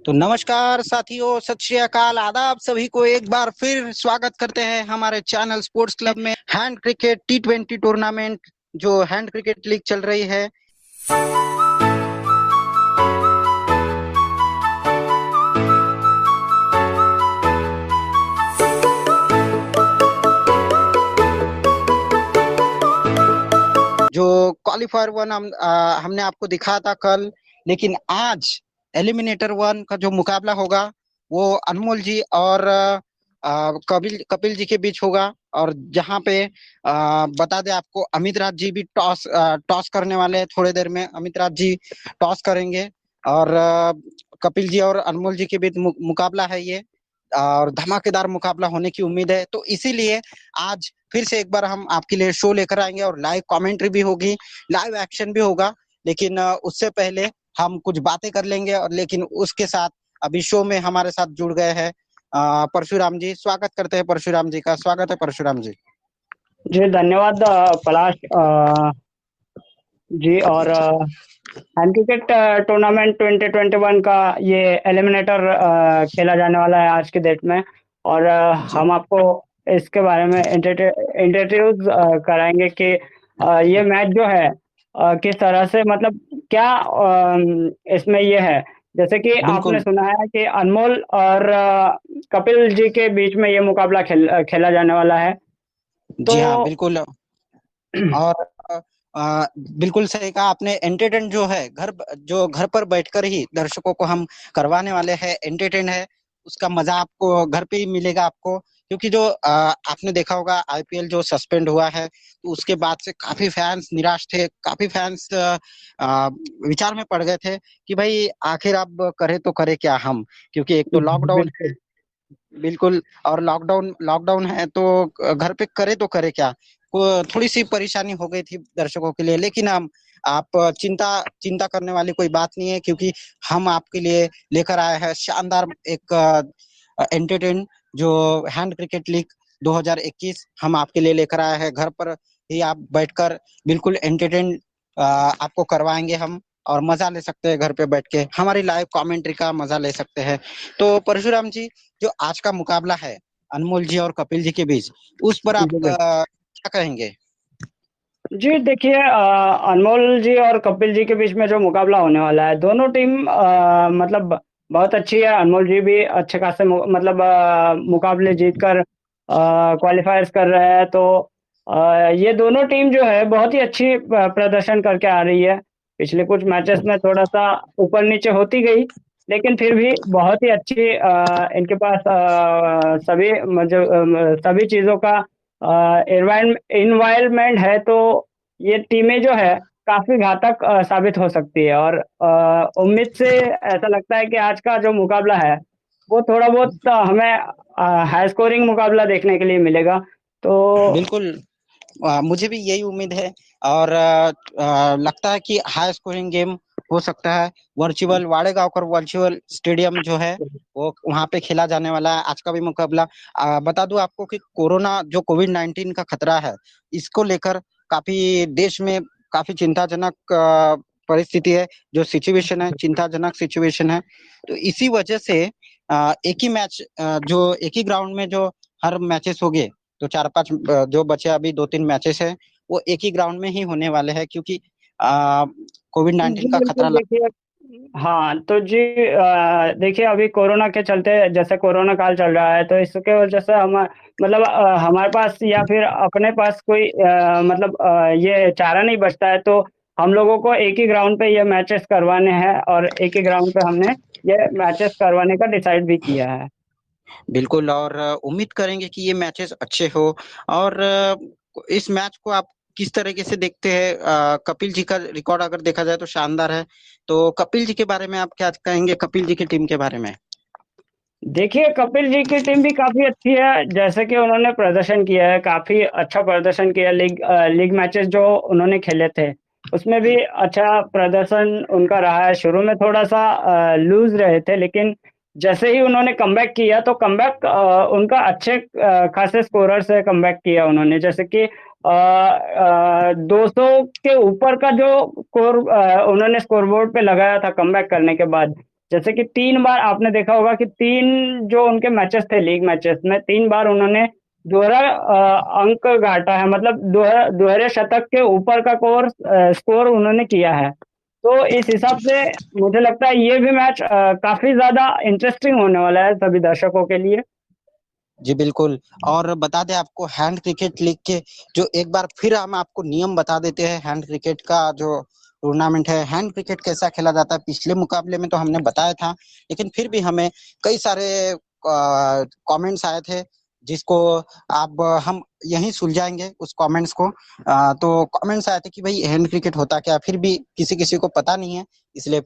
तो नमस्कार साथियों, सत श्री अकाल, आदाब। सभी को एक बार फिर स्वागत करते हैं हमारे चैनल स्पोर्ट्स क्लब में। हैंड क्रिकेट T20 टूर्नामेंट जो हैंड क्रिकेट लीग चल रही है। जो क्वालिफायर वन हमने आपको दिखाया था कल, लेकिन आज एलिमिनेटर वन का जो मुकाबला होगा वो अनमोल जी और कपिल कपिल जी के बीच होगा। और जहां पे बता दें आपको, अमित राज जी भी टॉस करने वाले हैं। थोड़ी देर में अमित राज जी टॉस करेंगे और कपिल जी और अनमोल जी के बीच मुकाबला है ये। और धमाकेदार मुकाबला होने की उम्मीद है, तो इसीलिए आज फिर से एक बार हम आपके लिए शो लेकर आएंगे और लाइव कमेंट्री भी होगी, लाइव एक्शन भी होगा। लेकिन उससे पहले हम कुछ बातें कर लेंगे। और लेकिन उसके साथ अभी शो में हमारे साथ जुड़ गए हैं परशुराम जी। स्वागत करते हैं परशुराम जी का। स्वागत है परशुराम जी। जी धन्यवाद पलाश जी। और हैंड क्रिकेट टूर्नामेंट 2021 का ये एलिमिनेटर खेला जाने वाला है आज की डेट में। और जी हम आपको इसके बारे में इंट्रोड्यूस कराएंगे कि ये मैच जो है किस तरह से, मतलब क्या इसमें ये है। जैसे कि आपने बिल्कुल। सुना है कि अनमोल और कपिल जी के बीच में ये मुकाबला खेला जाने वाला है। तो जी हाँ, बिल्कुल। और बिल्कुल सही कहा आपने। एंटरटेन जो है, घर पर बैठकर ही दर्शकों को हम करवाने वाले हैं। एंटरटेन है, उसका मजा आपको घर पे ही मिलेगा आपको। क्योंकि जो आपने देखा होगा, IPL जो सस्पेंड हुआ है, तो उसके बाद से काफी फैंस निराश थे। काफी फैंस विचार में पड़ गए थे कि भाई आखिर अब करे तो करे क्या हम। क्योंकि एक तो लॉकडाउन है। बिल्कुल बिल्कुल। और लॉकडाउन लॉकडाउन है तो घर पे करे तो करे क्या। को थोड़ी सी परेशानी हो गई थी दर्शकों के लिए। लेकिन हम आप चिंता चिंता करने वाली कोई बात नहीं है, क्योंकि हम आपके लिए लेकर आए हैं शानदार एक एंटरटेन जो हैंड क्रिकेट लीग 2021 हम आपके लिए लेकर आए हैं। घर पर ही आप बैठकर बिल्कुल एंटरटेन आपको करवाएंगे हम। और मजा ले सकते हैं, घर पे बैठ के हमारी लाइव कमेंट्री का मजा ले सकते हैं। तो परशुराम जी, जो आज का मुकाबला है अनमोल जी और कपिल जी के बीच, उस पर आप जी क्या कहेंगे? जी। देखिए अनमोल जी और कपिल जी के बीच में जो मुकाबला होने वाला है, दोनों टीम मतलब बहुत अच्छी है। अनमोल जी भी अच्छे खासे मतलब मुकाबले जीतकर क्वालिफायर्स कर रहे हैं। तो ये दोनों टीम जो है बहुत ही अच्छी प्रदर्शन करके आ रही है। पिछले कुछ मैचेस में थोड़ा सा ऊपर नीचे होती गई, लेकिन फिर भी बहुत ही अच्छी इनके पास सभी मतलब सभी चीज़ों का इन्वायरमेंट है। तो ये टीमें जो है काफी घातक साबित हो सकती है। और उम्मीद से ऐसा लगता है कि आज का जो मुकाबला है वो थोड़ा बहुत हमें हाई स्कोरिंग मुकाबला देखने के लिए मिलेगा। तो बिल्कुल। मुझे भी यही उम्मीद है। और लगता है कि हाई स्कोरिंग गेम हो सकता है। वर्चुअल वाड़ेगांवकर वर्चुअल स्टेडियम जो है, वो वहां पे खेला जाने वाला है आज का भी मुकाबला। बता दूं आपको कि कोरोना जो कोविड-19 का खतरा है, इसको लेकर काफी देश में काफी चिंताजनक परिस्थिति है। जो सिचुएशन है, चिंताजनक सिचुएशन है। तो इसी वजह से एक ही मैच, जो एक ही ग्राउंड में जो हर मैचेस हो गए, तो 4-5 जो बचे अभी 2-3 मैचेस है, वो एक ही ग्राउंड में ही होने वाले हैं। क्योंकि जी कोविड-19 का खतरा बिल्कुल। देखिए हाँ, तो जी देखिए अभी कोरोना के चलते, जैसे कोरोना काल चल रहा है, तो इसके वजह से हम मतलब हमारे पास या फिर अपने पास कोई मतलब ये चारा नहीं बचता है। तो हम लोगों को एक ही ग्राउंड पे ये मैचेस करवाने हैं, और एक ही ग्राउंड पे हमने ये मैचेस करवाने का डिसाइड भी किया है। बिल्कुल। और उम्मीद करेंगे कि ये मैचेस अच्छे हो। और इस मैच को आप किस तरीके से देखते हैं? कपिल जी का रिकॉर्ड अगर देखा जाए तो शानदार है। तो कपिल जी के बारे में आप क्या कहेंगे, कपिल जी की टीम के बारे में? देखिए कपिल जी की टीम भी काफ़ी अच्छी है। जैसे कि उन्होंने प्रदर्शन किया है, काफ़ी अच्छा प्रदर्शन किया। लीग मैचेस जो उन्होंने खेले थे, उसमें भी अच्छा प्रदर्शन उनका रहा है। शुरू में थोड़ा-सा लूज़ रहे थे, लेकिन जैसे ही उन्होंने कमबैक किया, तो कमबैक उनका अच्छे खासे स्कोरर से कमबैक किया उन्होंने। जैसे कि 200 के ऊपर का जो स्कोर उन्होंने स्कोरबोर्ड पे लगाया था कमबैक करने के बाद, जैसे कि 3 बार आपने देखा होगा कि 3 जो उनके मैचेस थे लीग मैचेस में 3 बार उन्होंने दोहरा अंक गाटा है, मतलब दोहरे शतक के ऊपर का स्कोर उन्होंने किया है। तो इस हिसाब से मुझे लगता है ये भी मैच काफी ज्यादा इंटरेस्टिंग होने वाला है सभी दर्शकों के लिए। जी बिल्कुल। और बता दें आपको हैंड क्रिकेट लीग के जो एक बार फिर हम आपको नियम बता देते हैं हैंड क्रिकेट का जो टूर्नामेंट है। हैंड क्रिकेट कैसा खेला जाता है पिछले मुकाबले में तो हमने बताया था, लेकिन फिर भी हमें कई सारे कमेंट्स आए थे जिसको अब हम यहीं सुलझाएंगे उस कमेंट्स को। तो कमेंट्स आए थे कि भाई हैंड क्रिकेट होता क्या, फिर भी किसी किसी को पता नहीं है, इसलिए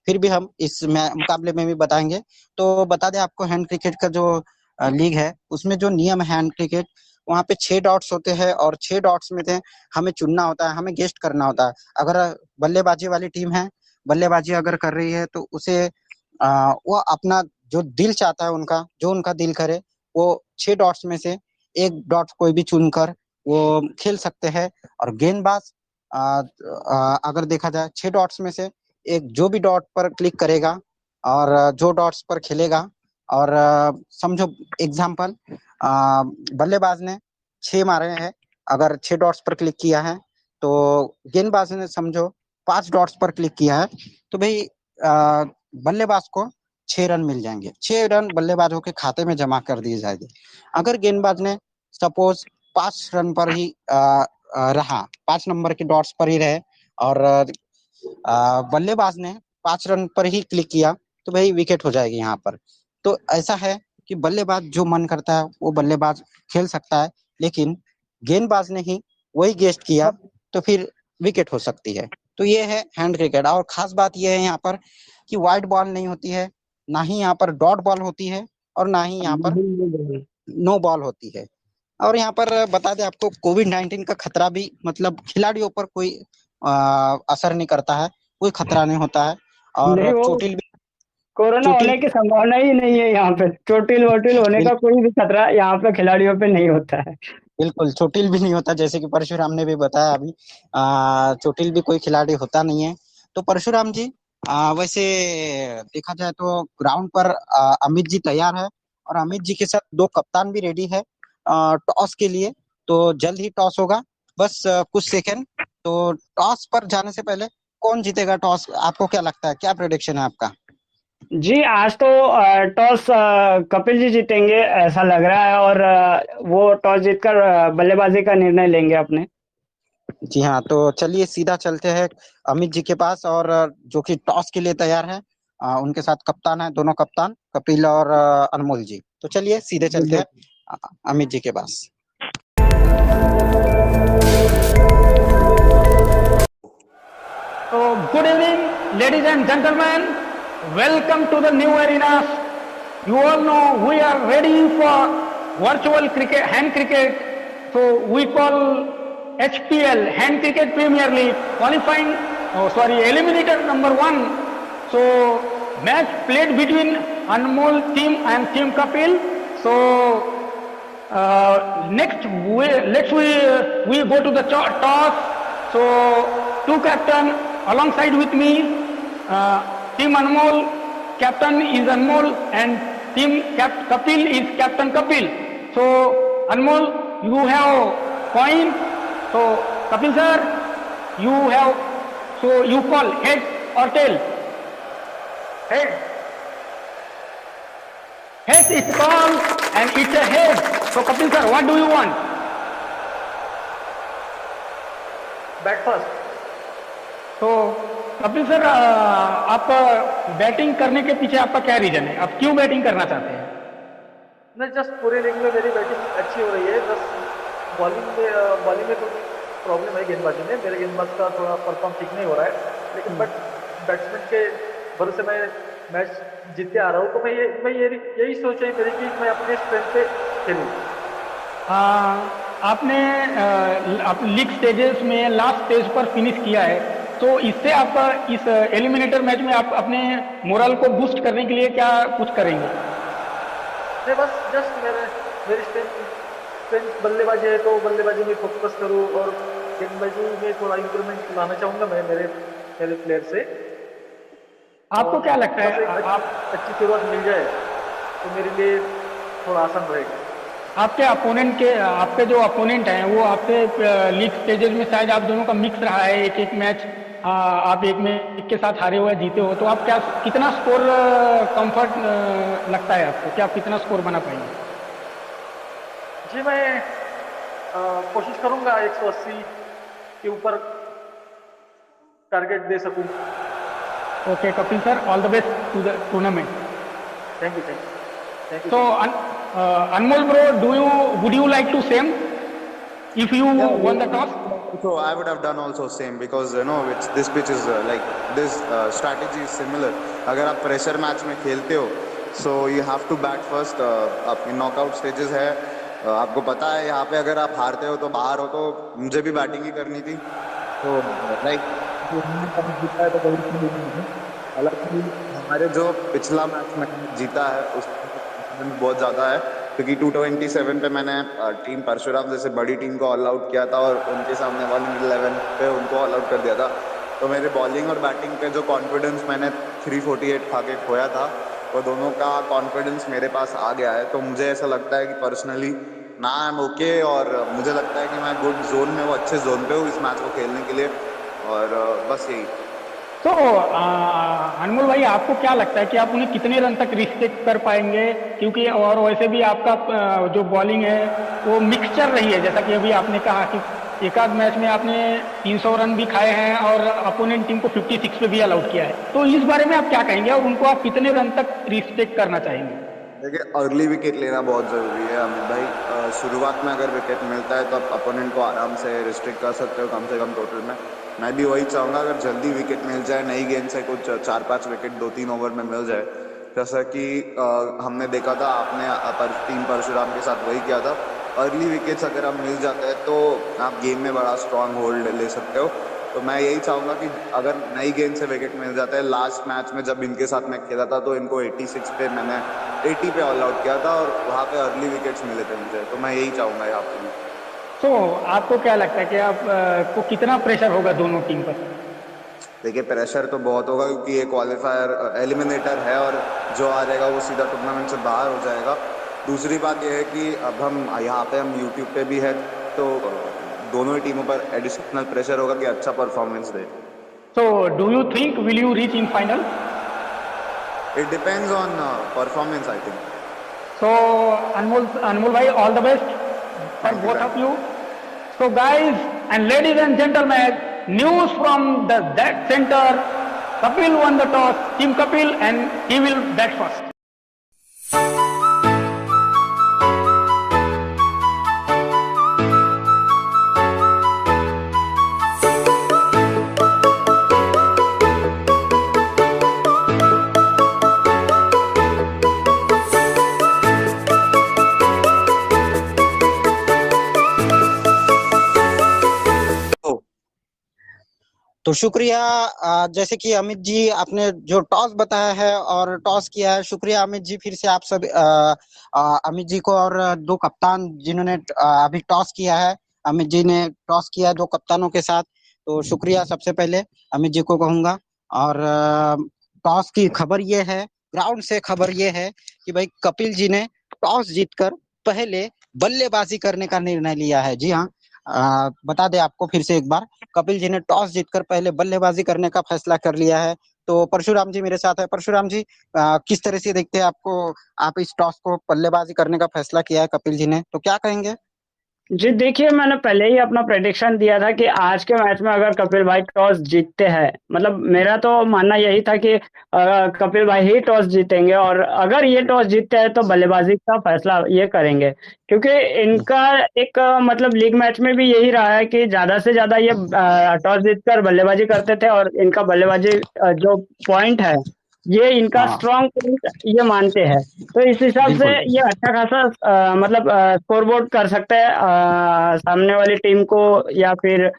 फिर भी हम इस मुकाबले में भी बताएंगे। तो बता दें आपको हैंड क्रिकेट का जो लीग है उसमें जो नियम है हैंड क्रिकेट, वहाँ पे 6 डॉट्स होते हैं और 6 डॉट्स में से हमें चुनना होता है, हमें गेस्ट करना होता है। अगर बल्लेबाजी वाली टीम है, बल्लेबाजी अगर कर रही है तो उसे वो अपना जो दिल चाहता है उनका, जो उनका दिल करे, वो 6 डॉट्स में से एक डॉट कोई भी चुनकर वो खेल सकते हैं। और गेंदबाज अगर देखा जाए 6 डॉट्स में से एक जो भी डॉट पर क्लिक करेगा और जो डॉट्स पर खेलेगा, और समझो एग्जाम्पल बल्लेबाज ने 6 मारे हैं, अगर 6 डॉट्स पर क्लिक किया है तो गेंदबाज ने समझो 5 डॉट्स पर क्लिक किया है, तो भाई बल्लेबाज को 6 रन मिल जाएंगे। 6 रन बल्लेबाजों के खाते में जमा कर दिए जाएंगे। अगर गेंदबाज ने सपोज 5 रन पर ही रहा, 5 नंबर के डॉट्स पर ही रहे और बल्लेबाज ने 5 रन पर ही क्लिक किया, तो भाई विकेट हो जाएगी यहाँ पर। तो ऐसा है कि बल्लेबाज जो मन करता है वो बल्लेबाज खेल सकता है, लेकिन गेंदबाज ने ही वही गेस्ट किया तो फिर विकेट हो सकती है। तो ये है हैंड क्रिकेट। और खास बात ये है यहाँ पर कि वाइड बॉल नहीं होती है, ना ही यहाँ पर डॉट बॉल होती है, और ना ही यहाँ पर नो बॉल होती है। और यहाँ पर बता दें आपको कोविड-19 का खतरा भी, मतलब खिलाड़ियों पर कोई असर नहीं करता है, कोई खतरा नहीं होता है। नहीं, और वो कोरोना चोटिल होने की संभावना ही नहीं है यहाँ पे, चोटिल वोटिल होने का कोई भी खतरा यहाँ पे खिलाड़ियों पे नहीं होता है। बिल्कुल चोटिल भी नहीं होता, जैसे कि परशुराम ने भी बताया अभी, चोटिल भी कोई खिलाड़ी होता नहीं है। तो परशुराम जी, वैसे देखा जाए तो ग्राउंड पर अमित जी तैयार है, और अमित जी के साथ 2 कप्तान भी रेडी है टॉस के लिए। तो जल्द ही टॉस होगा, बस कुछ सेकंड। तो टॉस पर जाने से पहले कौन जीतेगा टॉस, आपको क्या लगता है, क्या प्रेडिक्शन है आपका? जी, आज तो टॉस कपिल जी जीतेंगे ऐसा लग रहा है, और वो टॉस जीतकर बल्लेबाजी का निर्णय लेंगे अपने। जी हाँ, तो चलिए सीधा चलते हैं अमित जी के पास, और जो कि टॉस के लिए तैयार है। उनके साथ कप्तान है, दोनों कप्तान कपिल और अनमोल जी। तो चलिए सीधे चलते हैं अ, अमित जी के पास। So, good evening, ladies and gentlemen. Welcome to the new arena. You all know we are ready for virtual cricket, hand cricket. So, we call HPL, Hand Cricket Premier League, qualifying, eliminator number 1. So, match played between Anmol team and Team Kapil. So, next, we go to the toss. So, two captain alongside with me, Team Anmol, captain is Anmol, and Team Kapil is Captain Kapil. So, Anmol, you have coin. So, Kapil sir, you have, so you call head or tail? Head. Head is called and it's a head. So, Kapil sir, what do you want? Bat first. तो Kapil sir, आप batting करने के पीछे आपका क्या reason है? आप क्यों बैटिंग करना चाहते हैं? नहीं, जस्ट पूरे लीग में मेरी बैटिंग अच्छी हो रही है। बस बॉलिंग में थोड़ी प्रॉब्लम है गेंदबाजी में। मेरे गेंदबाज का थोड़ा परफॉर्म ठीक नहीं हो रहा है, लेकिन बट बैट्समैन के भरोसे मैं मैच जीतते आ रहा हूँ। तो मैं यही सोच है मेरी कि मैं अपने स्ट्रेंथ पे खेलूँ। आपने लीग स्टेजेस में लास्ट स्टेज पर फिनिश किया है, तो इससे आप इस एलिमिनेटर मैच में आप अपने मोरल को बूस्ट करने के लिए क्या कुछ करेंगे? नहीं, बस जस्ट मेरी स्ट्रेंथ बल्लेबाजी है, तो बल्लेबाजी में फोकस करूँ और गेंदबाजी में थोड़ा इंप्रूवमेंट लाना चाहूँगा मैं मेरे प्लेयर से। आपको क्या लगता बस है एक आप अच्छी शुरुआत मिल जाए तो मेरे लिए थोड़ा आसान रहेगा। आपके जो अपोनेंट हैं वो आपसे लीग स्टेजेस में शायद आप दोनों का मिक्स रहा है, एक एक मैच आप एक में एक के साथ हारे हुए जीते हो, तो आप क्या कितना स्कोर कंफर्ट लगता है आपको, क्या आप कितना स्कोर बना पाएंगे? जी मैं कोशिश करूंगा 180 के ऊपर टारगेट दे सकूं। Okay Kapil sir, all the best to the tournament. Thank you, thank you, thank you So, so much. Anmol bro, would you like to same if you won the toss? So I would have done also same because this pitch is like this strategy is similar. अगर आप pressure match में खेलते हो so you have to bat first. आपकी knockout stages है, आपको पता है यहाँ पे अगर आप हारते हो तो बाहर हो, तो मुझे भी बैटिंग ही करनी थी। तो लाइक जीता है तो कोई नहीं है। हालांकि हमारे जो पिछला मैच में जीता है उसमें बहुत ज़्यादा है, क्योंकि 227 पे मैंने टीम परशुराम जैसे बड़ी टीम को ऑल आउट किया था और उनके सामने 111 पे उनको ऑल आउट कर दिया था। तो मेरे बॉलिंग और बैटिंग पे जो कॉन्फिडेंस मैंने 348 खा के खोया था, वो दोनों का कॉन्फिडेंस मेरे पास आ गया है। तो मुझे ऐसा लगता है कि पर्सनली ना आई एम ओके, और मुझे लगता है कि मैं गुड जोन में, वो अच्छे जोन पे हूँ इस मैच को खेलने के लिए, और बस यही। तो अनमोल भाई, आपको क्या लगता है कि आप उन्हें कितने रन तक रिस्ट्रिक्ट कर पाएंगे? क्योंकि और वैसे भी आपका जो बॉलिंग है वो मिक्सचर रही है, जैसा कि अभी आपने कहा कि एक आध मैच में आपने 300 रन भी खाए हैं और अपोनेंट टीम को 56 पे भी अलाउट किया है। तो इस बारे में आप क्या कहेंगे और उनको आप कितने रन तक रिस्ट्रिक्ट करना चाहेंगे? देखिए, अर्ली विकेट लेना बहुत ज़रूरी है अमित भाई। शुरुआत में अगर विकेट मिलता है तो आप अपोनेंट को आराम से रिस्ट्रिक्ट कर सकते हो, कम से कम टोटल में। मैं भी वही चाहूँगा, अगर जल्दी विकेट मिल जाए, नई गेंद से कुछ 4-5 विकेट 2-3 ओवर में मिल जाए, जैसा कि हमने देखा था, आपने टीम परशुराम के साथ वही किया था। अर्ली विकेट्स अगर आप मिल जाते हैं तो आप गेम में बड़ा स्ट्रांग होल्ड ले सकते हो। तो मैं यही चाहूँगा कि अगर नई गेंद से विकेट मिल जाता है। लास्ट मैच में जब इनके साथ मैं खेला था तो इनको 86 पे मैंने 80 पे ऑल आउट किया था, और वहाँ पे अर्ली विकेट्स मिले थे मुझे। तो मैं यही चाहूँगा यहाँ पे। तो आपको क्या लगता है कि आप को कितना प्रेशर होगा दोनों टीम पर? देखिए, प्रेशर तो बहुत होगा, क्योंकि ये क्वालिफायर एलिमिनेटर है और जो आ जाएगा वो सीधा टूर्नामेंट से बाहर हो जाएगा। दूसरी बात यह है कि अब हम यहाँ पे हम यूट्यूब पे भी है, तो दोनों ही टीमों पर एडिशनल प्रेशर होगा कि अच्छा performance they. So, do you think will you reach in final? It depends on performance, I think. So, Anmol bhai, all the best for Thank you, both guys. of you. So, guys and ladies and gentlemen, news from the that center. Kapil won the toss, Team Kapil, and he will bat first. तो शुक्रिया। जैसे कि अमित जी आपने जो toss बताया है और toss किया है, शुक्रिया अमित जी। फिर से आप सब अमित जी को और दो कप्तान जिन्होंने अभी टॉस किया है, अमित जी ने टॉस किया है दो कप्तानों के साथ, तो शुक्रिया सबसे पहले अमित जी को कहूंगा। और टॉस की खबर ये है, ग्राउंड से खबर ये है कि भाई कपिल जी ने टॉस जीतकर पहले बल्लेबाजी करने का निर्णय लिया है। जी हाँ, बता दें आपको फिर से एक बार, कपिल जी ने टॉस जीतकर पहले बल्लेबाजी करने का फैसला कर लिया है। तो परशुराम जी मेरे साथ है। परशुराम जी, किस तरह से देखते हैं आपको, आप इस टॉस को बल्लेबाजी करने का फैसला किया है कपिल जी ने, तो क्या कहेंगे? जी देखिए, मैंने पहले ही अपना प्रेडिक्शन दिया था कि आज के मैच में अगर कपिल भाई टॉस जीतते हैं, मतलब मेरा तो मानना यही था कि कपिल भाई ही टॉस जीतेंगे, और अगर ये टॉस जीतते हैं तो बल्लेबाजी का फैसला ये करेंगे, क्योंकि इनका एक मतलब लीग मैच में भी यही रहा है कि ज्यादा से ज्यादा ये टॉस जीतकर बल्लेबाजी करते थे, और इनका बल्लेबाजी जो पॉइंट है ये इनका स्ट्रॉन्ग पॉइंट ये मानते हैं। तो इस हिसाब से ये अच्छा खासा मतलब स्कोर बोर्ड कर सकते हैं सामने वाली टीम को, या फिर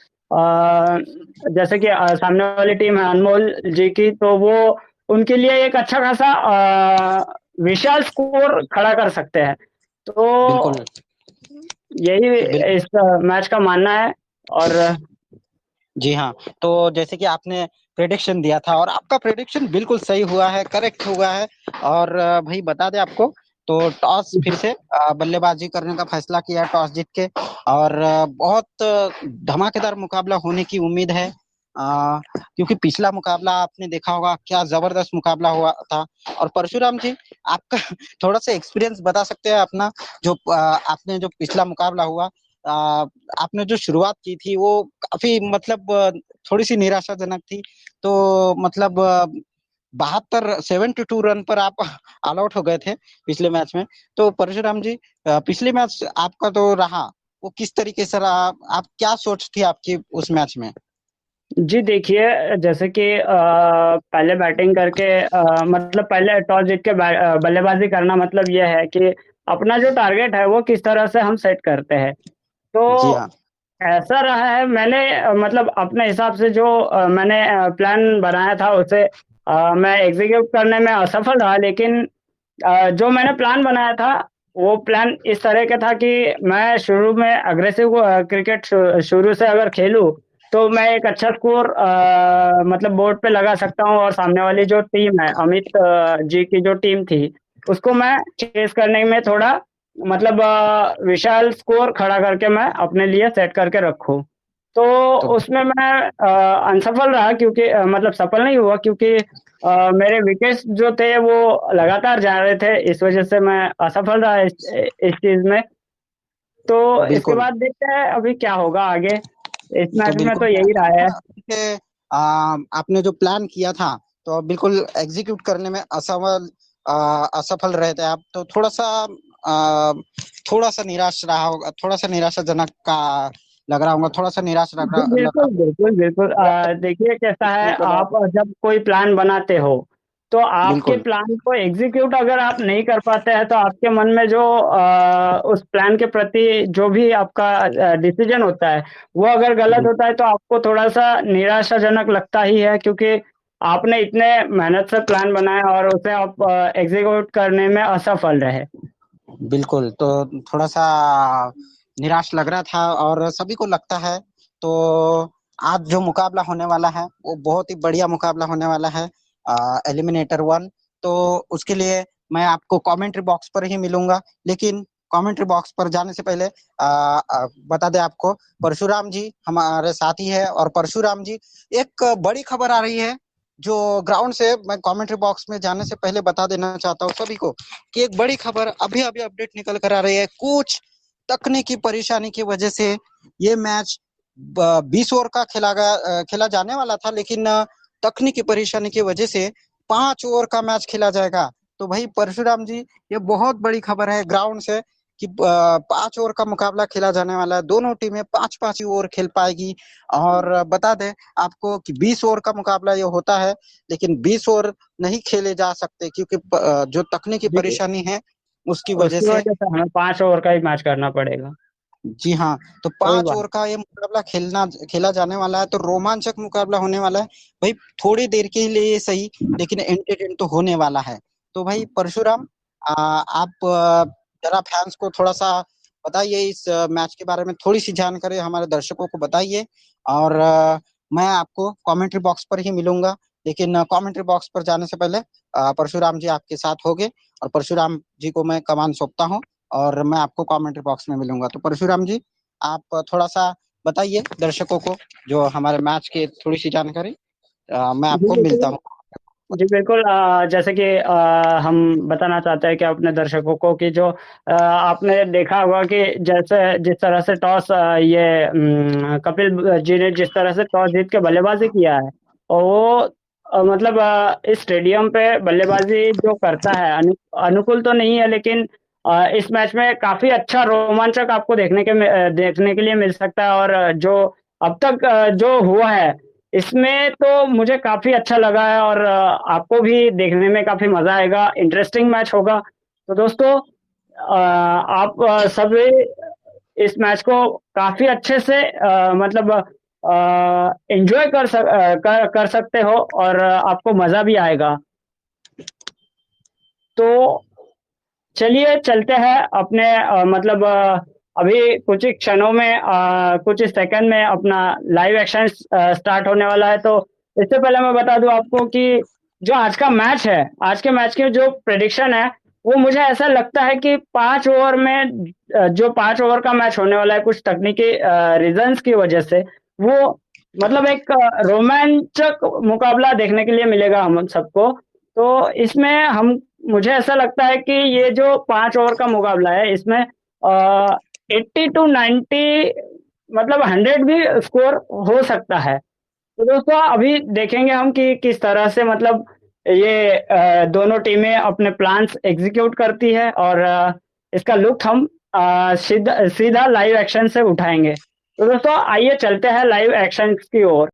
जैसे कि सामने वाली टीम है अनमोल जी की, तो वो उनके लिए एक अच्छा खासा विशाल स्कोर खड़ा कर सकते हैं। तो यही इस मैच का मानना है। और जी हाँ, तो जैसे कि आपने प्रेडिक्शन दिया था और आपका प्रेडिक्शन बिल्कुल सही हुआ है, करेक्ट हुआ है। और भाई बता दें आपको, तो टॉस फिर से बल्लेबाजी करने का फैसला किया टॉस जीत के। और बहुत धमाकेदार मुकाबला होने की उम्मीद है, क्योंकि पिछला मुकाबला आपने देखा होगा क्या जबरदस्त मुकाबला हुआ था। और परशुराम जी, आपका थोड़ा सा एक्सपीरियंस बता सकते हैं अपना, जो आपने जो पिछला मुकाबला हुआ, अ, आपने जो शुरुआत की थी वो काफी मतलब थोड़ी सी निराशाजनक थी। तो मतलब 72 रन पर आप ऑल आउट हो गए थे पिछले मैच में। तो परशुराम जी, पिछले मैच आपका तो रहा, वो किस तरीके से रहा, आप क्या सोच थी आपकी उस मैच में? जी देखिए, जैसे कि पहले बैटिंग करके मतलब पहले टॉस जीत के बल्लेबाजी करना मतलब ये है कि अपना जो टारगेट है वो किस तरह से हम सेट करते हैं। तो जी हाँ। ऐसा रहा है, मैंने मतलब अपने हिसाब से जो मैंने प्लान बनाया था उसे मैं एग्जीक्यूट करने में असफल रहा, लेकिन जो मैंने प्लान बनाया था वो प्लान इस तरह का था कि मैं शुरू में अग्रेसिव क्रिकेट शुरू से अगर खेलूं तो मैं एक अच्छा स्कोर मतलब बोर्ड पे लगा सकता हूं, और सामने वाली जो टीम है, अमित जी की जो टीम थी, उसको मैं चेस करने में थोड़ा मतलब विशाल स्कोर खड़ा करके मैं अपने लिए सेट करके रखूं। तो तो उसमें मैं अनसफल रहा, क्योंकि मतलब सफल नहीं हुआ, क्योंकि मेरे विकेट्स जो थे वो लगातार जा रहे थे, इस वजह से मैं असफल रहा इस चीज में। तो इसके बिल्कुल। बाद देखते हैं अभी क्या होगा आगे। इस तो मैच में बिल्कुल तो मैं यही रहा है। चाहूंगा कि आपने जो प्लान किया था तो बिल्कुल एग्जीक्यूट करने में असफल रहे थे आप, तो आ, थोड़ा सा निराश रहा होगा, थोड़ा सा निराशाजनक का लग रहा होगा, थोड़ा सा निराश जी लग बिल्कुल बिल्कुल बिल्कुल। रहा देखिए कैसा है, जीतने के बाद। आप जब कोई प्लान बनाते हो तो आपके बिल्कुल प्लान को एग्जीक्यूट अगर आप नहीं कर पाते हैं तो आपके मन में जो उस प्लान के प्रति जो भी आपका डिसीजन होता है वो अगर गलत बिल्कुल होता है तो आपको थोड़ा सा निराशाजनक लगता ही है, क्योंकि आपने इतने मेहनत से प्लान बनाया और उसे आप एग्जीक्यूट करने में असफल रहे। बिल्कुल। तो थोड़ा सा निराश लग रहा था और सभी को लगता है। तो आज जो मुकाबला होने वाला है वो बहुत ही बढ़िया मुकाबला होने वाला है, एलिमिनेटर वन। तो उसके लिए मैं आपको कमेंट्री बॉक्स पर ही मिलूंगा, लेकिन कमेंट्री बॉक्स पर जाने से पहले बता दें आपको, परशुराम जी हमारे साथी है। और परशुराम जी, एक बड़ी खबर आ रही है जो ग्राउंड से मैं कमेंट्री बॉक्स में जाने से पहले बता देना चाहता हूँ सभी को, कि एक बड़ी खबर अभी अभी अपडेट निकल कर आ रही है। कुछ तकनीकी परेशानी की वजह से ये मैच 20 ओवर का खेला जाने वाला था, लेकिन तकनीकी परेशानी की वजह से 5 ओवर का मैच खेला जाएगा। तो भाई परशुराम जी, ये बहुत बड़ी खबर है ग्राउंड से कि 5 ओवर का मुकाबला खेला जाने वाला है, दोनों टीमें 5-5 ओवर खेल पाएगी। और बता दें आपको कि 20 ओवर का मुकाबला ये होता है, लेकिन 20 ओवर नहीं खेले जा सकते, क्योंकि जो तकनीकी जी, परेशानी है उसकी वजह उसकी से। वजह से हमें 5 ओवर का ही मैच करना पड़ेगा। जी हाँ। तो कोई पांच बात। ओवर का ये मुकाबला खेला जाने वाला है, तो रोमांचक मुकाबला होने वाला है भाई। थोड़ी देर के लिए सही, लेकिन एंटरटेन तो होने वाला है। तो भाई परशुराम, आप जरा फैंस को थोड़ा सा बताइए इस मैच के बारे में, थोड़ी सी जानकारी हमारे दर्शकों को बताइए। और मैं आपको कमेंट्री बॉक्स पर ही मिलूंगा, लेकिन कमेंट्री बॉक्स पर जाने से पहले परशुराम जी आपके साथ होंगे, और परशुराम जी को मैं कमान सौंपता हूँ और मैं आपको कमेंट्री बॉक्स में मिलूंगा। तो परशुराम जी, आप थोड़ा सा बताइए दर्शकों को जो हमारे मैच की थोड़ी सी जानकारी, मैं जी आपको मिलता बिल्कुल। हूँ। जी बिल्कुल, जैसे कि हम बताना चाहते हैं कि अपने दर्शकों को कि जो आपने देखा होगा कि जैसे जिस तरह से टॉस ये कपिल जी ने जिस तरह से टॉस जीत के बल्लेबाजी किया है, और वो मतलब इस स्टेडियम पे बल्लेबाजी जो करता है अनुकूल तो नहीं है, लेकिन इस मैच में काफी अच्छा रोमांचक आपको देखने के लिए मिल सकता है। और जो अब तक जो हुआ है इसमें तो मुझे काफी अच्छा लगा है, और आपको भी देखने में काफी मजा आएगा, इंटरेस्टिंग मैच होगा। तो दोस्तों, आप सभी इस मैच को काफी अच्छे से मतलब एंजॉय कर सकते हो, और आपको मजा भी आएगा। तो चलिए चलते हैं अपने मतलब अभी कुछ ही क्षणों में कुछ ही सेकंड में अपना लाइव एक्शन स्टार्ट होने वाला है। तो इससे पहले मैं बता दूं आपको कि जो आज का मैच है, आज के मैच की जो प्रेडिक्शन है, वो मुझे ऐसा लगता है कि 5 ओवर में जो 5 ओवर का मैच होने वाला है, कुछ तकनीकी रीजंस की वजह से वो मतलब एक रोमांचक मुकाबला देखने के लिए मिलेगा हम सबको। तो इसमें हम मुझे ऐसा लगता है कि ये जो 5 ओवर का मुकाबला है, इसमें 80 to 90 मतलब 100 भी स्कोर हो सकता है। तो दोस्तों अभी देखेंगे हम कि किस तरह से मतलब ये दोनों टीमें अपने प्लान्स एग्जीक्यूट करती है, और इसका लुत्फ हम सीधा सीधा लाइव एक्शन से उठाएंगे। तो दोस्तों आइए चलते हैं लाइव एक्शन की ओर।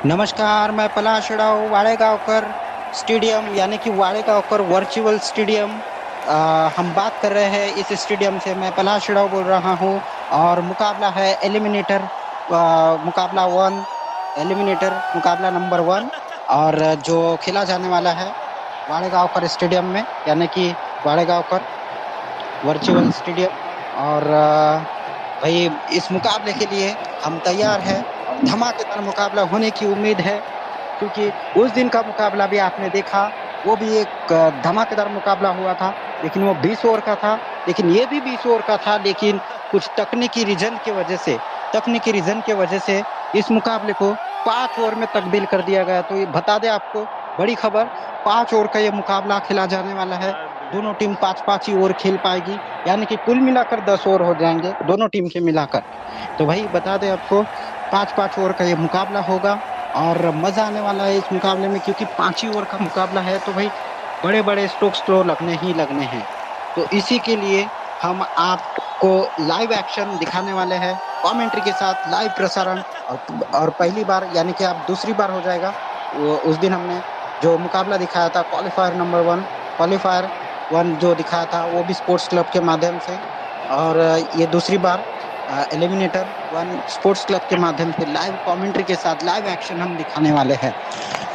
नमस्कार, मैं पलाश राव वाड़ेगांवकर स्टेडियम यानी कि वाड़ेगांवकर वर्चुअल स्टेडियम हम बात कर रहे हैं इस स्टेडियम से। मैं पलाश राव बोल रहा हूं और मुकाबला है एलिमिनेटर मुकाबला 1, एलिमिनेटर मुकाबला नंबर 1, और जो खेला जाने वाला है वाड़ेगांवकर स्टेडियम में यानी कि वाड़ेगांवकर वर्चुअल स्टेडियम। और भाई इस मुकाबले के लिए हम तैयार हैं और धमाकेदार मुकाबला होने की उम्मीद है, क्योंकि उस दिन का मुकाबला भी आपने देखा, वो भी एक धमाकेदार मुकाबला हुआ था, लेकिन वो 20 ओवर का था। लेकिन ये भी 20 ओवर का था, लेकिन कुछ तकनीकी रीजन के वजह से इस मुकाबले को 5 ओवर में तब्दील कर दिया गया। तो ये बता दें आपको बड़ी खबर, 5 ओवर का ये मुकाबला खेला जाने वाला है। दोनों टीम 5-5 ही ओवर खेल पाएगी, यानी कि कुल मिलाकर 10 ओवर हो जाएंगे दोनों टीम के मिलाकर। तो भाई बता दें आपको 5-5 ओवर का ये मुकाबला होगा और मजा आने वाला है इस मुकाबले में, क्योंकि 5 ही ओवर का मुकाबला है। तो भाई बड़े बड़े स्ट्रोक्स तो लगने हैं। तो इसी के लिए हम आपको लाइव एक्शन दिखाने वाले हैं, कमेंट्री के साथ लाइव प्रसारण। और पहली बार यानी कि आप दूसरी बार हो जाएगा, उस दिन हमने जो मुकाबला दिखाया था क्वालिफायर 1 जो दिखाया था वो भी स्पोर्ट्स क्लब के माध्यम से, और ये दूसरी बार एलिमिनेटर 1 स्पोर्ट्स क्लब के माध्यम से लाइव कमेंट्री के साथ लाइव एक्शन हम दिखाने वाले हैं।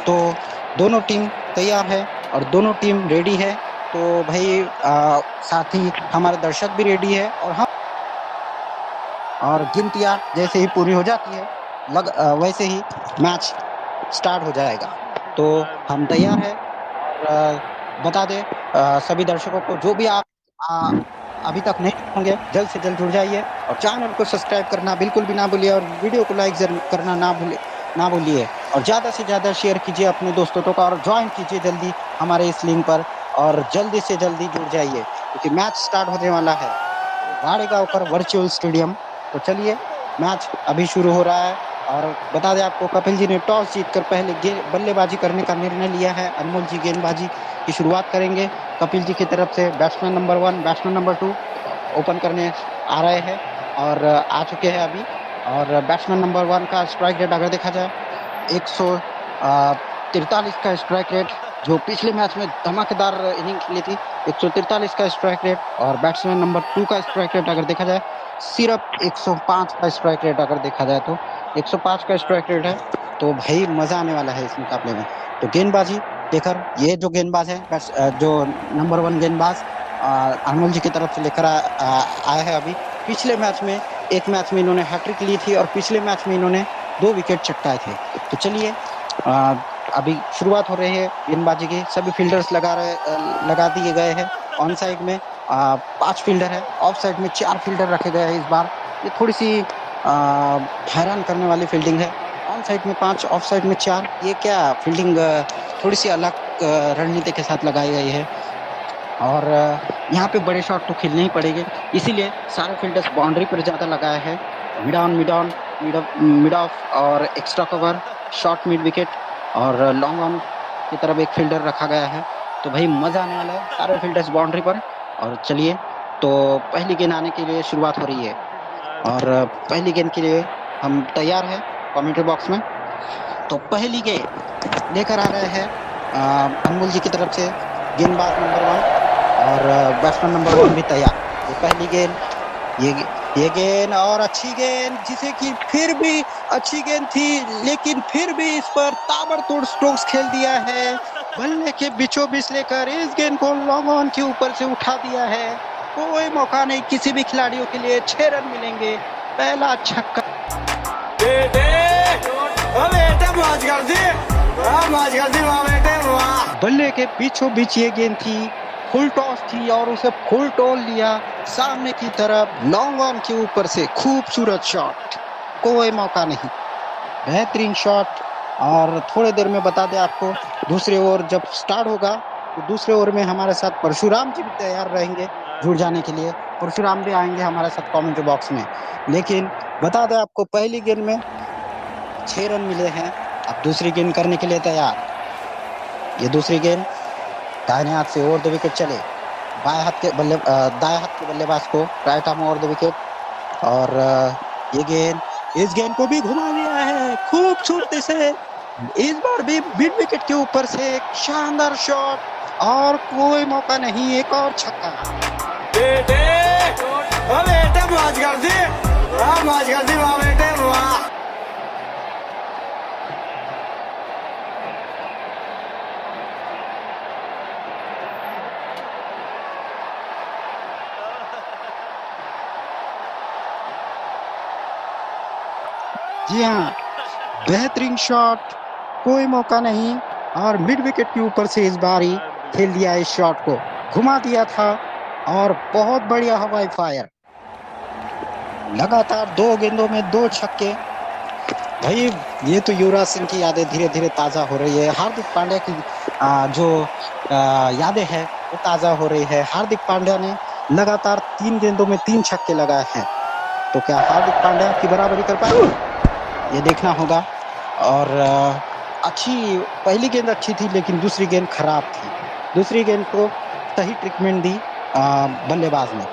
तो दोनों टीम तैयार है और दोनों टीम रेडी है। तो भाई साथ ही हमारे दर्शक भी रेडी है और गिनतियाँ जैसे ही पूरी हो जाती है वैसे ही मैच स्टार्ट हो जाएगा। तो हम तैयार है। और बता दें सभी दर्शकों को, जो भी आप अभी तक नहीं होंगे जल्द से जल्द जुड़ जाइए और चैनल को सब्सक्राइब करना बिल्कुल भी ना भूलिए, और वीडियो को लाइक जरूर करना ना भूलिए, और ज़्यादा से ज़्यादा शेयर कीजिए अपने दोस्तों को, और ज्वाइन कीजिए जल्दी हमारे इस लिंक पर, और जल्दी से जल्दी जुड़ जाइए क्योंकि मैच स्टार्ट होने वाला है वाड़ेगांवकर वर्चुअल स्टेडियम। तो चलिए मैच अभी शुरू हो रहा है। और बता दें आपको कपिल जी ने टॉस जीतकर पहले बल्लेबाजी करने का निर्णय लिया है। अनमोल जी गेंदबाजी की शुरुआत करेंगे कपिल जी की तरफ से। Batsman number 1 batsman number 2 open करने आ रहे हैं और आ चुके हैं अभी। और बैट्समैन नंबर 1 का स्ट्राइक रेट अगर देखा जाए 143 का स्ट्राइक रेट, जो पिछले मैच में धमाकेदार इनिंग खेली थी, 143 का स्ट्राइक रेट। और बैट्समैन नंबर 2 का स्ट्राइक रेट अगर देखा जाए सिर्फ 105 का स्ट्राइक रेट अगर देखा जाए तो 105 का स्ट्राइक रेट है। तो भाई मजा आने वाला है इस मुकाबले में। तो गेंदबाजी देखकर ये जो गेंदबाज है, जो नंबर 1 गेंदबाज अनमोल जी की तरफ से लेकर आया है अभी। पिछले मैच में एक मैच में इन्होंने हैट्रिक ली थी और पिछले मैच में इन्होंने 2 विकेट चटकाए थे। तो चलिए अभी शुरुआत हो रही है गेंदबाजी की। सभी फील्डर्स लगा दिए गए हैं। ऑन साइड में 5 फील्डर है, ऑफ साइड में 4 फील्डर रखे गए हैं इस बार। ये थोड़ी सी हैरान करने वाली फील्डिंग है। ऑन साइड में 5, ऑफ साइड में 4। ये क्या फील्डिंग थोड़ी सी अलग रणनीति के साथ लगाई गई है। और यहाँ पे बड़े शॉट तो खेलने ही पड़ेंगे, इसीलिए सारे फील्डर्स बाउंड्री पर ज़्यादा लगाए हैं। मिड ऑफ और extra cover, short mid wicket और लॉन्ग ऑन की तरफ एक फील्डर रखा गया है। तो भाई मज़ा आने वाला है, सारे फील्डर्स बाउंड्री पर। और चलिए तो पहली गेंद आने के लिए शुरुआत हो रही है और पहली गेंद के लिए हम तैयार हैं कमेंट्री बॉक्स में। तो पहली गेंद लेकर आ रहे हैं अनमोल जी की तरफ से गेंदबाज नंबर 1 और बैट्समैन नंबर 1 भी तैयार। तो पहली गेंद ये गेंद और अच्छी गेंद, जिसे कि फिर भी अच्छी गेंद थी, लेकिन फिर भी इस पर ताबड़तोड़ स्ट्रोक्स खेल दिया है बल्ले के बीचों बीच लेकर इस गेंद को लॉन्ग ऑन के ऊपर से उठा दिया है। कोई मौका नहीं, किसी भी खिलाड़ियों के लिए 6 रन मिलेंगे। पहला छक्का। बल्ले के बीचों बीच ये गेंद थी, फुल टॉस थी और उसे फुल टॉल लिया सामने की तरफ लॉन्ग ऑन के ऊपर से। खूबसूरत शॉट, कोई मौका नहीं, बेहतरीन शॉट। और थोड़ी देर में बता दें आपको, दूसरे ओवर जब स्टार्ट होगा तो दूसरे ओवर में हमारे साथ परशुराम जी भी तैयार रहेंगे जुड़ जाने के लिए। परशुराम भी आएंगे हमारे साथ कमेंट बॉक्स में। लेकिन बता दें आपको, पहली गेंद में 6 रन मिले हैं। अब दूसरी गेंद करने के लिए तैयार। ये दूसरी गेंद दाहिने हाथ से ओवर द विकेट चले, दाएं हाथ के बल्लेबाज को right arm over the wicket. और ये गेंद, इस गेंद को भी घुमा लिया है खूबसूरती से। इस बार भी मिड विकेट के ऊपर से एक शानदार शॉट और कोई मौका नहीं, एक और छक्का। जी हाँ, बेहतरीन शॉट, कोई मौका नहीं और मिड विकेट के ऊपर से इस बार ही खेल दिया, इस शॉट को घुमा दिया था और बहुत बढ़िया हवाई फायर। लगातार 2 गेंदों में 2 छक्के। भाई ये तो युवराज सिंह की यादें धीरे धीरे ताज़ा हो रही है। हार्दिक पांड्या की जो यादें हैं वो ताज़ा हो रही है। हार्दिक पांड्या ने लगातार 3 गेंदों में 3 छक्के लगाए हैं, तो क्या हार्दिक पांड्या की बराबरी कर पाएंगे, ये देखना होगा। और अच्छी पहली गेंद अच्छी थी लेकिन दूसरी गेंद खराब थी। दूसरी गेंद को सही ट्रीटमेंट दी बल्लेबाज ने,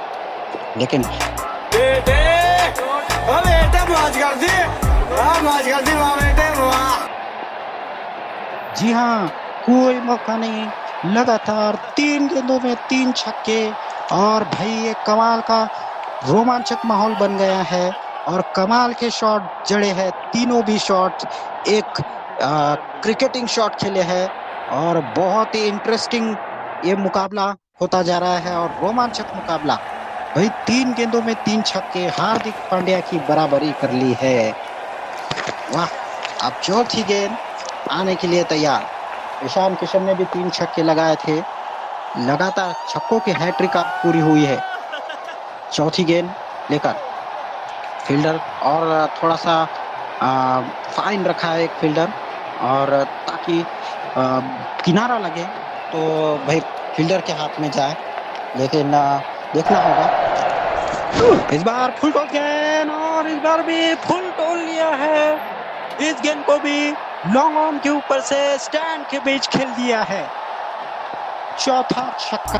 लेकिन जी हाँ, कोई मौका नहीं। लगातार 3 गेंदों में 3 छक्के और भाई ये कमाल का रोमांचक माहौल बन गया है और कमाल के शॉट जड़े हैं। तीनों भी शॉट एक क्रिकेटिंग शॉट खेले हैं और बहुत ही इंटरेस्टिंग ये मुकाबला होता जा रहा है और रोमांचक मुकाबला। भाई 3 गेंदों में 3 छक्के, हार्दिक पांड्या की बराबरी कर ली है। वाह, अब चौथी गेंद आने के लिए तैयार। ईशान किशन ने भी 3 छक्के लगाए थे। लगातार छक्कों की हैट्रिक पूरी हुई है। चौथी गेंद लेकर फील्डर और थोड़ा सा फाइन रखा है एक फील्डर, और ताकि किनारा लगे तो भाई फील्डर के हाथ में जाए। लेकिन देखना होगा। इस बार फुल टॉस गेंद और इस बार भी फुल टॉल लिया है। इस गेंद को भी लॉन्ग ऑन के ऊपर से स्टैंड के बीच खेल दिया है। चौथा छक्का।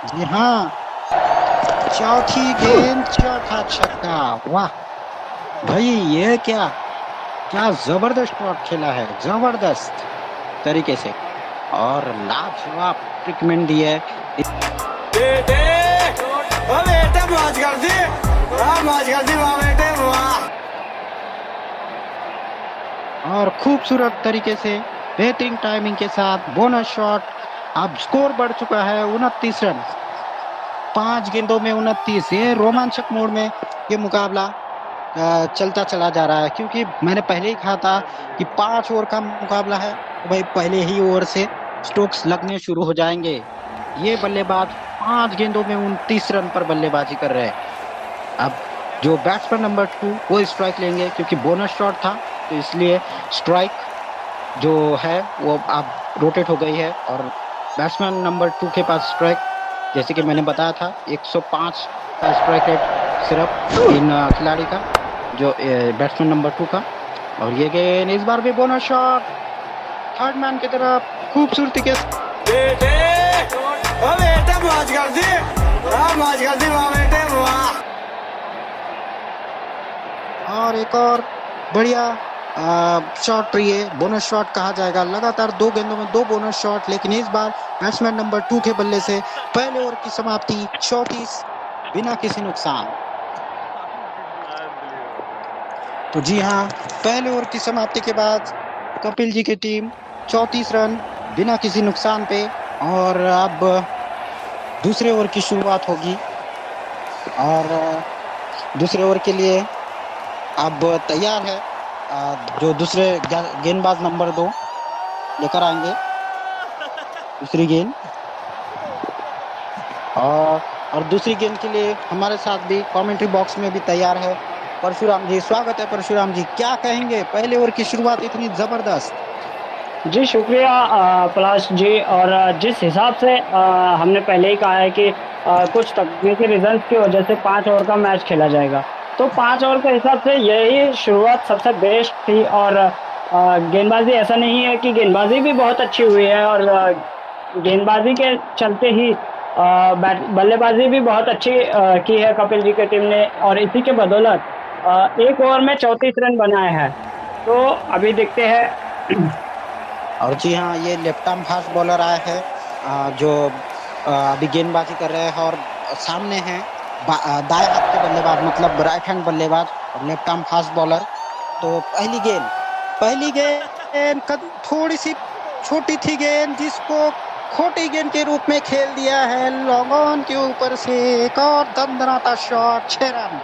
जी हाँ, चौथी गेंद चौथा छक्का। वाह भाई, ये क्या जबरदस्त शॉट खेला है, जबरदस्त तरीके से और लाजवाब ट्रीटमेंट दी है। और खूबसूरत तरीके से बेहतरीन टाइमिंग के साथ बोनस शॉट। अब स्कोर बढ़ चुका है 29 रन, 5 गेंदों में 29। ये रोमांचक मोड में ये मुकाबला चलता चला जा रहा है, क्योंकि मैंने पहले ही कहा था कि 5 ओवर का मुकाबला है, तो भाई पहले ही ओवर से स्ट्रोक्स लगने शुरू हो जाएंगे। ये बल्लेबाज 5 गेंदों में 29 रन पर बल्लेबाजी कर रहे हैं। अब जो बैट्समैन नंबर 2 वो स्ट्राइक लेंगे, क्योंकि बोनस शॉट था तो इसलिए स्ट्राइक जो है वो अब रोटेट हो गई है और बैट्समैन नंबर 2 के पास स्ट्राइक, जैसे कि मैंने बताया था, 105 का स्ट्राइक रेट सिर्फ इन खिलाड़ी का, जो बैट्समैन नंबर 2 का। और ये गेंद इस बार भी बोनस शॉट थर्ड मैन की तरफ खूबसूरती के और एक और बढ़िया शॉट रही है, बोनस शॉट कहा जाएगा। लगातार 2 गेंदों में 2 बोनस शॉट, लेकिन इस बार बैट्समैन नंबर 2 के बल्ले से पहले ओवर की समाप्ति 34 बिना किसी नुकसान। तो जी हाँ, पहले ओवर की समाप्ति के बाद कपिल जी की टीम 34 रन बिना किसी नुकसान पे, और अब दूसरे ओवर की शुरुआत होगी। और दूसरे ओवर के लिए अब तैयार है जो दूसरे गेंदबाज नंबर 2 लेकर आएंगे दूसरी गेंद। और दूसरी गेंद के लिए हमारे साथ भी कमेंट्री बॉक्स में भी तैयार है परशुराम जी। स्वागत है परशुराम जी, क्या कहेंगे? पहले ओवर की शुरुआत इतनी जबरदस्त। जी शुक्रिया पलाश जी। और जिस हिसाब से हमने पहले ही कहा है कि कुछ तकनीकी रीजंस की वजह से 5 ओवर का मैच खेला जाएगा, तो 5 ओवर के हिसाब से यही शुरुआत सबसे बेस्ट थी। और गेंदबाजी ऐसा नहीं है कि गेंदबाजी भी बहुत अच्छी हुई है, और गेंदबाजी के चलते ही बल्लेबाजी भी बहुत अच्छी की है कपिल जी की टीम ने, और इसी के बदौलत 1 ओवर में 34 रन बनाए हैं। तो अभी देखते हैं। और जी हाँ, ये लेफ्ट आर्म फास्ट बॉलर आए हैं जो अभी गेंदबाजी कर रहे हैं, और सामने हैं दाएं हाथ के बल्लेबाज, मतलब राइट हैंड बल्लेबाज और लेफ्ट आर्म फास्ट बॉलर। तो पहली गेंद थोड़ी सी छोटी थी गेंद, जिसको खोटी गेंद के रूप में खेल दिया है। लॉन्ग ऑन के ऊपर से एक और दंदनाता शॉट, 6 रन।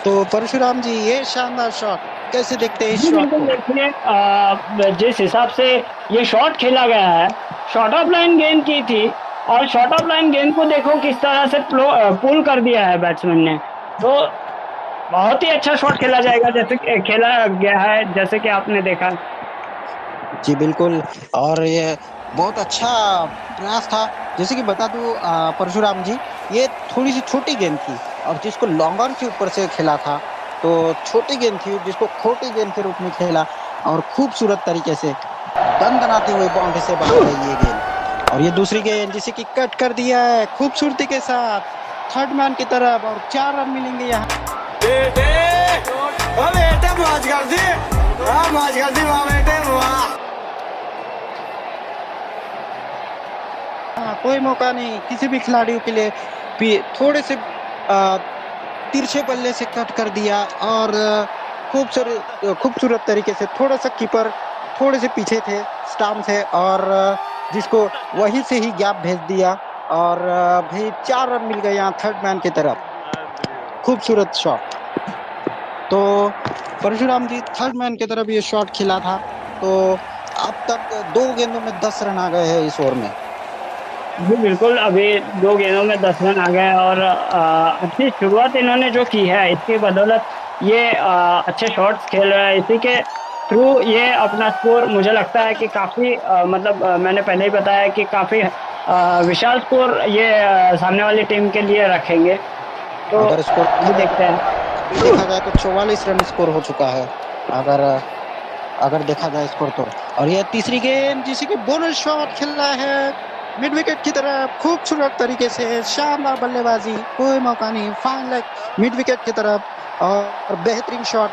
तो परशुराम जी, ये शानदार शॉट कैसे देखते हैं इस शॉट को? देखिए जिस हिसाब से ये शॉट खेला गया है, शॉर्ट ऑफ लाइन गेंद की थी, और शॉर्ट ऑफ लाइन गेंद को देखो किस तरह से पुल कर दिया है बैट्समैन ने। तो बहुत ही अच्छा शॉट खेला जाएगा, जैसे खेला गया है, जैसे कि आपने देखा। जी बिल्कुल, और ये बहुत अच्छा प्रयास था। जैसे कि बता दूं परशुराम जी, ये थोड़ी सी छोटी गेंद थी, और जिसको लॉन्ग ऑन के ऊपर से खेला था, तो छोटी गेंद थी जिसको खोटी गेंद के रूप में खेला, और खूबसूरत तरीके से दंदनाती हुई बाउंड्री से बाहर गई ये गेंद। और ये दूसरी गेंद जिसे कि कट कर दिया है खूबसूरती के साथ थर्ड मैन की तरफ, और 4 रन मिलेंगे यहाँ। कोई मौका नहीं किसी भी खिलाड़ियों के लिए। थोड़े से तिरछे बल्ले से कट कर दिया, और खूबसूरत तरीके से थोड़ा सा कीपर थोड़े से पीछे थे स्टाम्प से, और जिसको वहीं से ही गैप भेज दिया, और भाई 4 रन मिल गए यहाँ थर्ड मैन की तरफ। खूबसूरत शॉट। तो परशुराम जी, थर्ड मैन की तरफ ये शॉट खेला था, तो अब तक 2 गेंदों में 10 रन आ गए हैं इस ओवर में। जी बिल्कुल, अभी 2 गेंदों में 10 रन आ गए, और अच्छी शुरुआत इन्होंने जो की है, इसकी बदौलत ये अच्छे शॉट्स खेल रहे हैं। इसी के थ्रू ये अपना स्कोर, मुझे लगता है कि काफ़ी मतलब मैंने पहले ही बताया कि काफ़ी विशाल स्कोर ये सामने वाली टीम के लिए रखेंगे। तो अगर स्कोर देखते हैं, देखा जाए तो 44 रन स्कोर हो चुका है, अगर देखा जाए स्कोर तो। और ये तीसरी गेंद जिसे कि बोनस शॉट खेला है मिड विकेट की तरफ, खूबसूरत तरीके से शानदार बल्लेबाजी, कोई मौका नहीं, फाइन लेग मिड विकेट की तरफ, और बेहतरीन शॉट।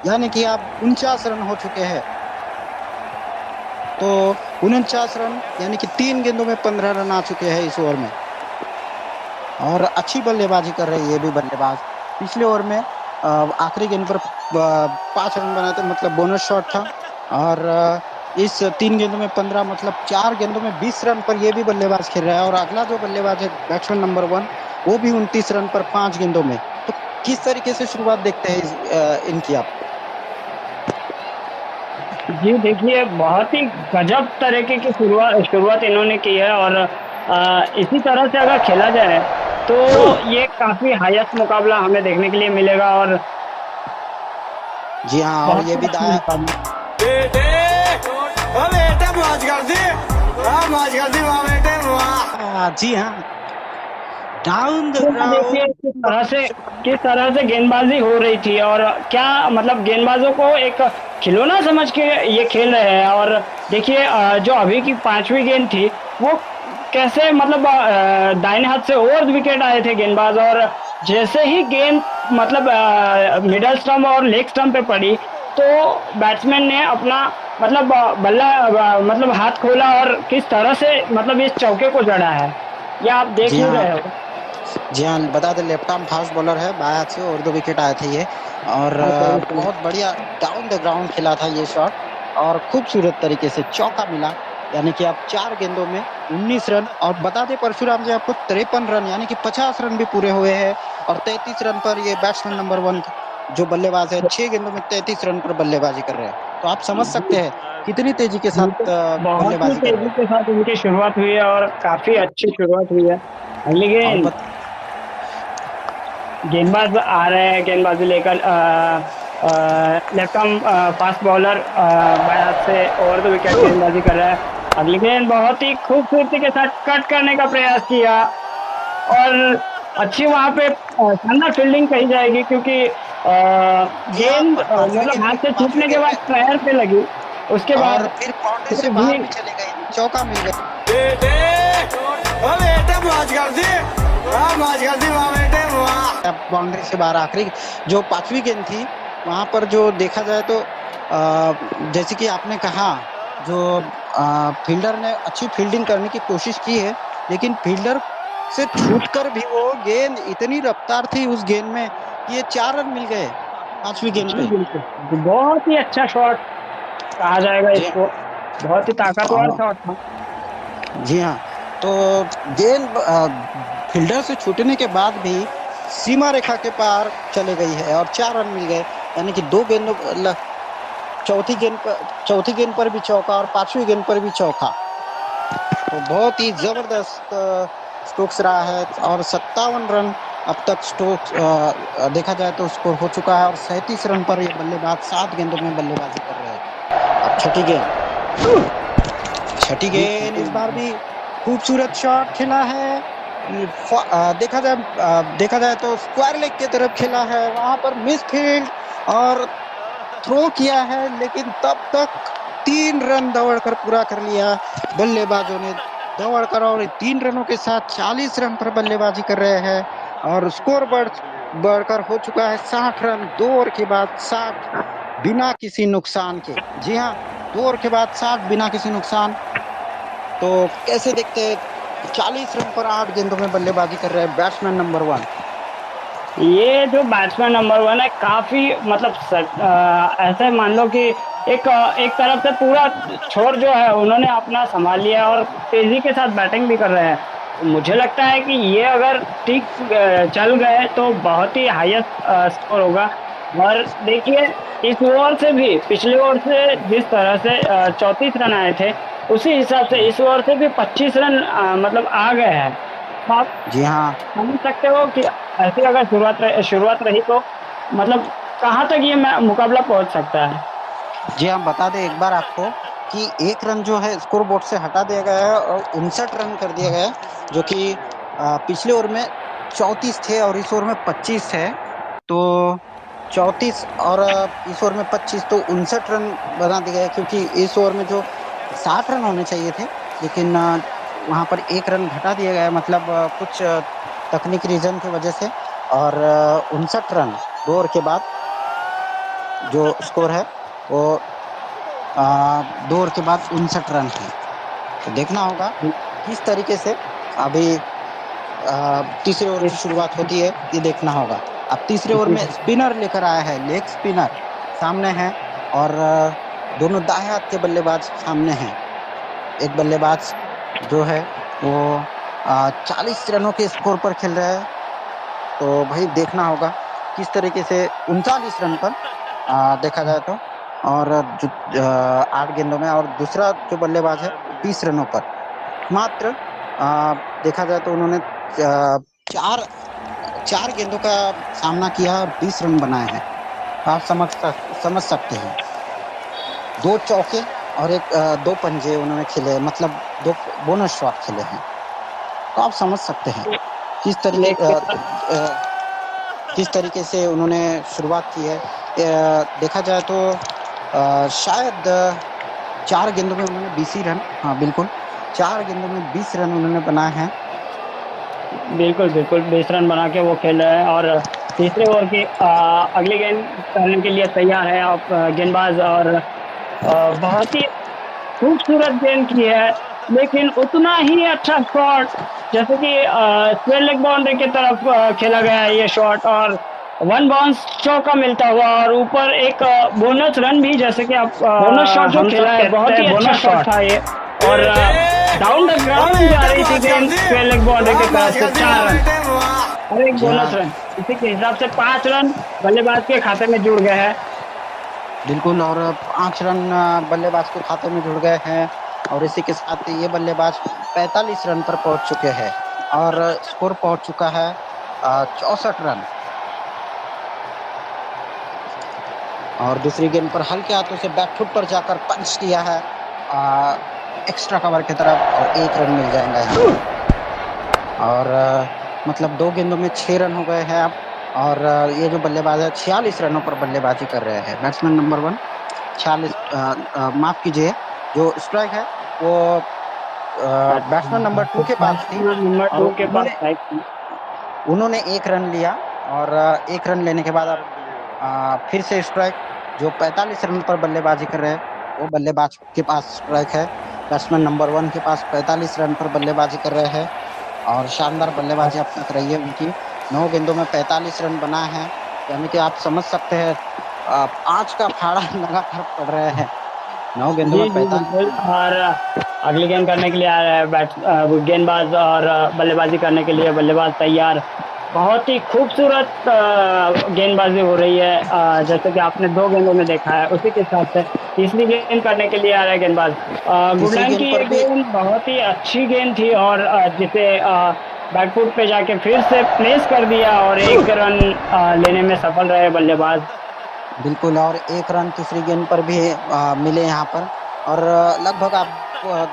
यानी कि आप 49 रन हो चुके हैं। तो 49 रन यानी कि 3 गेंदों में 15 रन आ चुके हैं इस ओवर में, और अच्छी बल्लेबाजी कर रही है ये भी बल्लेबाज। पिछले ओवर में आखिरी गेंद पर 5 रन बनाए थे, मतलब बोनस शॉट था, और इस 3 गेंदों में 15, मतलब 4 गेंदों में 20 रन पर ये भी बल्लेबाज खेल रहा है। और अगला जो बल्लेबाज है बैट्समैन नंबर 1, वो भी 29 रन पर 5 गेंदों में। तो किस तरीके से शुरुआत देखते हैं इनकी आप? जी देखिए, बहुत ही गजब तरीके की शुरुआत इन्होंने की है, और इसी तरह से अगर खेला जाए तो ये काफी हाईएस्ट मुकाबला हमें देखने के लिए मिलेगा। और जी हाँ, और ये भी जी हाँ, डाउन द देखिए ग्राउंड। किस तरह से गेंदबाजी हो रही थी और क्या मतलब गेंदबाजों को एक खिलौना समझ के ये खेल रहे हैं। और देखिए जो अभी की 5वीं गेंद थी वो कैसे मतलब दाहिने हाथ से ओवर विकेट आए थे गेंदबाज, और जैसे ही गेंद मतलब मिडल स्टंप और लेग स्टंप पे पड़ी तो बैट्समैन ने अपना मतलब बल्ला मतलब हाथ खोला और किस तरह से मतलब इस चौके को जड़ा है, ये आप देख जी ही हाँ, रहे हो। जी हाँ, बता दें लेफ्ट आर्म फास्ट बॉलर है, बाएं हाथ से और 2 विकेट आए थे ये। और बहुत बढ़िया डाउन द ग्राउंड खेला था ये शॉट और खूबसूरत तरीके से चौका मिला। यानी कि आप 4 गेंदों में 19 रन, और बता दें परशुराम जी आपको 53 रन यानी कि 50 रन भी पूरे हुए हैं। और 33 रन पर ये बैट्समैन नंबर 1 जो बल्लेबाज है 6 गेंदों में 33 रन पर बल्लेबाजी कर रहे हैं। तो आप समझ सकते हैं कितनी तेजी के साथ बहुत ही बल्लेबाजी कर रहे तेजी हैं। के साथ उनकी शुरुआत हुई है और काफी अच्छी शुरुआत हुई है। और लेकिन गेंदबाज आ रहे हैं, गेंदबाजी लेकर लेफ्ट आर्म फास्ट बॉलर बाएं हाथ से ओवर द विकेट गेंदबाजी कर रहा है। अगली गेंद बहुत ही खूबसूरती के साथ कट करने का प्रयास किया और अच्छी वहां पे शानदार फील्डिंग कही जाएगी, क्योंकि जी हाँ, गेंद पांचवी मतलब हाथ से पांचवी छूटने के गेंद बाद में पैर पे लगी, उसके और बाद फिर बाउंड्री से फिर बाहर भी भी चली गई, चौका मिल गया। बाउंड्री से बाहर आखिरी जो 5वीं गेंद थी वहां पर जो देखा जाए तो जैसे कि आपने कहा जो फील्डर ने अच्छी फील्डिंग करने की कोशिश की है, लेकिन फील्डर से छूटकर भी वो गेंद इतनी रफ्तार थी उस गेंद में कि ये 4 रन मिल गए 5वीं गेंद जी पे। बिल्कुल बहुत ही अच्छा शॉट कहा जाएगा जी इसको, बहुत ही ताकतवर हाँ, शॉट था। जी हाँ, तो गेंद फील्डर से छूटने के बाद भी सीमा रेखा के पार चले गई है और 4 रन मिल गए। यानी कि 2 गेंदों चौथी गेंद पर भी चौका और 5वीं गेंद पर भी चौका। तो बहुत ही जबरदस्त स्ट्रोक्स रहा है और 57 रन अब तक स्ट्रोक्स देखा जाए तो स्कोर हो चुका है। और 37 रन पर ये बल्लेबाज 7 गेंदों में बल्लेबाजी कर रहे हैं। अब छठी गेंद इस बार भी खूबसूरत शॉट खेला है। देखा जाए तो स्क्वायर लेग की तरफ खेला है, वहां पर मिस फील्ड और थ्रो किया है, लेकिन तब तक 3 रन दौड़कर पूरा कर लिया बल्लेबाजों ने दौड़कर। और 3 रनों के साथ 40 रन पर बल्लेबाजी कर रहे हैं और स्कोर बढ़कर हो चुका है 60 रन 2 ओवर के बाद 60 बिना किसी नुकसान के। जी हाँ, 2 ओवर के बाद 60 बिना किसी नुकसान। तो कैसे देखते हैं 40 रन पर 8 गेंदों में बल्लेबाजी कर रहे हैं बैट्समैन नंबर 1। ये जो बैट्समैन नंबर 1 है काफी मतलब ऐसे मान लो कि एक तरफ से पूरा छोर जो है उन्होंने अपना संभाल लिया और तेजी के साथ बैटिंग भी कर रहे हैं। मुझे लगता है कि ये अगर ठीक चल गए तो बहुत ही हाईएस्ट स्कोर होगा। और देखिए इस ओवर से भी पिछले ओवर से जिस तरह से 34 रन आए थे उसी हिसाब से इस ओवर से भी 25 रन मतलब आ गए हैं। तो आप जी हाँ, समझ सकते हो कि ऐसी अगर शुरुआत रही तो मतलब कहाँ तक ये मुकाबला पहुंच सकता है। जी हम बता दें एक बार आपको कि 1 रन जो है स्कोर बोर्ड से हटा दिया गया है और 59 रन कर दिया गया है, जो कि पिछले ओवर में 34 थे और इस ओवर में 25 है। तो 34 और इस ओवर में 25 तो 59 रन बना दिए गए, क्योंकि इस ओवर में जो 60 रन होने चाहिए थे, लेकिन वहाँ पर 1 रन घटा दिया गया है, मतलब कुछ तकनीकी रीजन की वजह से। और 59 रन 2 ओवर के बाद जो स्कोर है वो 2 ओवर के बाद 59 रन है। तो देखना होगा किस तरीके से अभी तीसरे ओवर की शुरुआत होती है, ये देखना होगा। अब तीसरे ओवर में स्पिनर लेकर आया है, लेग स्पिनर सामने है और दोनों दाएं हाथ के बल्लेबाज सामने हैं। एक बल्लेबाज जो है वो 40 रनों के स्कोर पर खेल रहा है। तो भाई देखना होगा किस तरीके से 39 रन पर देखा जाए तो, और 8 गेंदों में। और दूसरा जो बल्लेबाज है 20 रनों पर मात्र देखा जाए तो उन्होंने चार गेंदों का सामना किया और 20 रन बनाए हैं। आप समझ सकते हैं 2 चौके और एक दो पंजे उन्होंने खेले, मतलब दो बोनस शॉट खेले हैं। तो आप समझ सकते हैं किस तरीके किस तरीके से उन्होंने शुरुआत की है। देखा जाए तो शायद 4 गेंदों में उन्होंने 20 ही रन, हाँ बिल्कुल 4 गेंदों में 20 रन उन्होंने बनाए हैं। बिल्कुल बिल्कुल 20 रन बना के वो खेल रहे हैं और तीसरे ओवर की अगली गेंद करने के लिए तैयार है आप गेंदबाज। और बहुत ही खूबसूरत गेंद की है, लेकिन उतना ही अच्छा शॉट जैसे कि स्क्वायर लेग बाउंड्री की तरफ खेला गया है ये शॉट, और वन बाउंस चौका मिलता हुआ और ऊपर एक बोनस रन भी, जैसे कि आप बोनस शॉट जो खेला है बहुत ही अच्छा शॉट था ये। और डाउन द ग्राउंड जा रही थी गेंद स्क्वायर लेग बाउंड्री की तरफ से 4 रन और एक बोनस रन, इसी के हिसाब से 5 रन बल्लेबाज के खाते में जुड़ गए हैं। बिल्कुल, और 5 रन बल्लेबाज के खाते में जुड़ गए हैं और इसी के साथ ये बल्लेबाज 45 रन पर पहुंच चुके हैं और स्कोर पहुंच चुका है 64 रन। और दूसरी गेंद पर हल्के हाथों से बैकफुट पर जाकर पंच किया है एक्स्ट्रा कवर की तरफ और 1 रन मिल जाएगा यहाँ। और मतलब 2 गेंदों में 6 रन हो गए हैं अब। और ये जो बल्लेबाज है 46 रनों पर बल्लेबाजी कर रहे हैं। बैट्समैन नंबर 1 46, माफ कीजिए, जो स्ट्राइक है वो बैट्समैन नंबर 2 के पास थी। नंबर 2 के पास उन्होंने 1 रन लिया और 1 रन लेने के बाद अब फिर से स्ट्राइक, जो 45 रन पर बल्लेबाजी कर रहे हैं वो बल्लेबाज के पास स्ट्राइक है। बैट्समैन नंबर 1 के पास 45 रन पर बल्लेबाजी कर रहे हैं और शानदार बल्लेबाजी अब तक रही है उनकी। 9 गेंदों में 45 रन बना है, यानी कि आप समझ सकते हैं 5 का फाड़ा लगातार पड़ रहे हैं। 9 गेंदों में 45। और अगली गेंद करने के लिए आ रहा है गेंदबाज और बल्लेबाजी करने के लिए बल्लेबाज तैयार। बहुत ही खूबसूरत गेंदबाजी हो रही है, जैसे कि आपने 2 गेंदों में देखा है। उसी के साथ से तीसरी गेंद करने के लिए आ रहा है गेंदबाज। गुडलैंड की ये गेंद बहुत ही अच्छी गेंद थी और जिसे बैकफुट पे जाके फिर से प्लेस कर दिया और 1 रन लेने में सफल रहे बल्लेबाज। बिल्कुल, और 1 रन तीसरी गेंद पर भी मिले यहाँ पर। और लगभग आप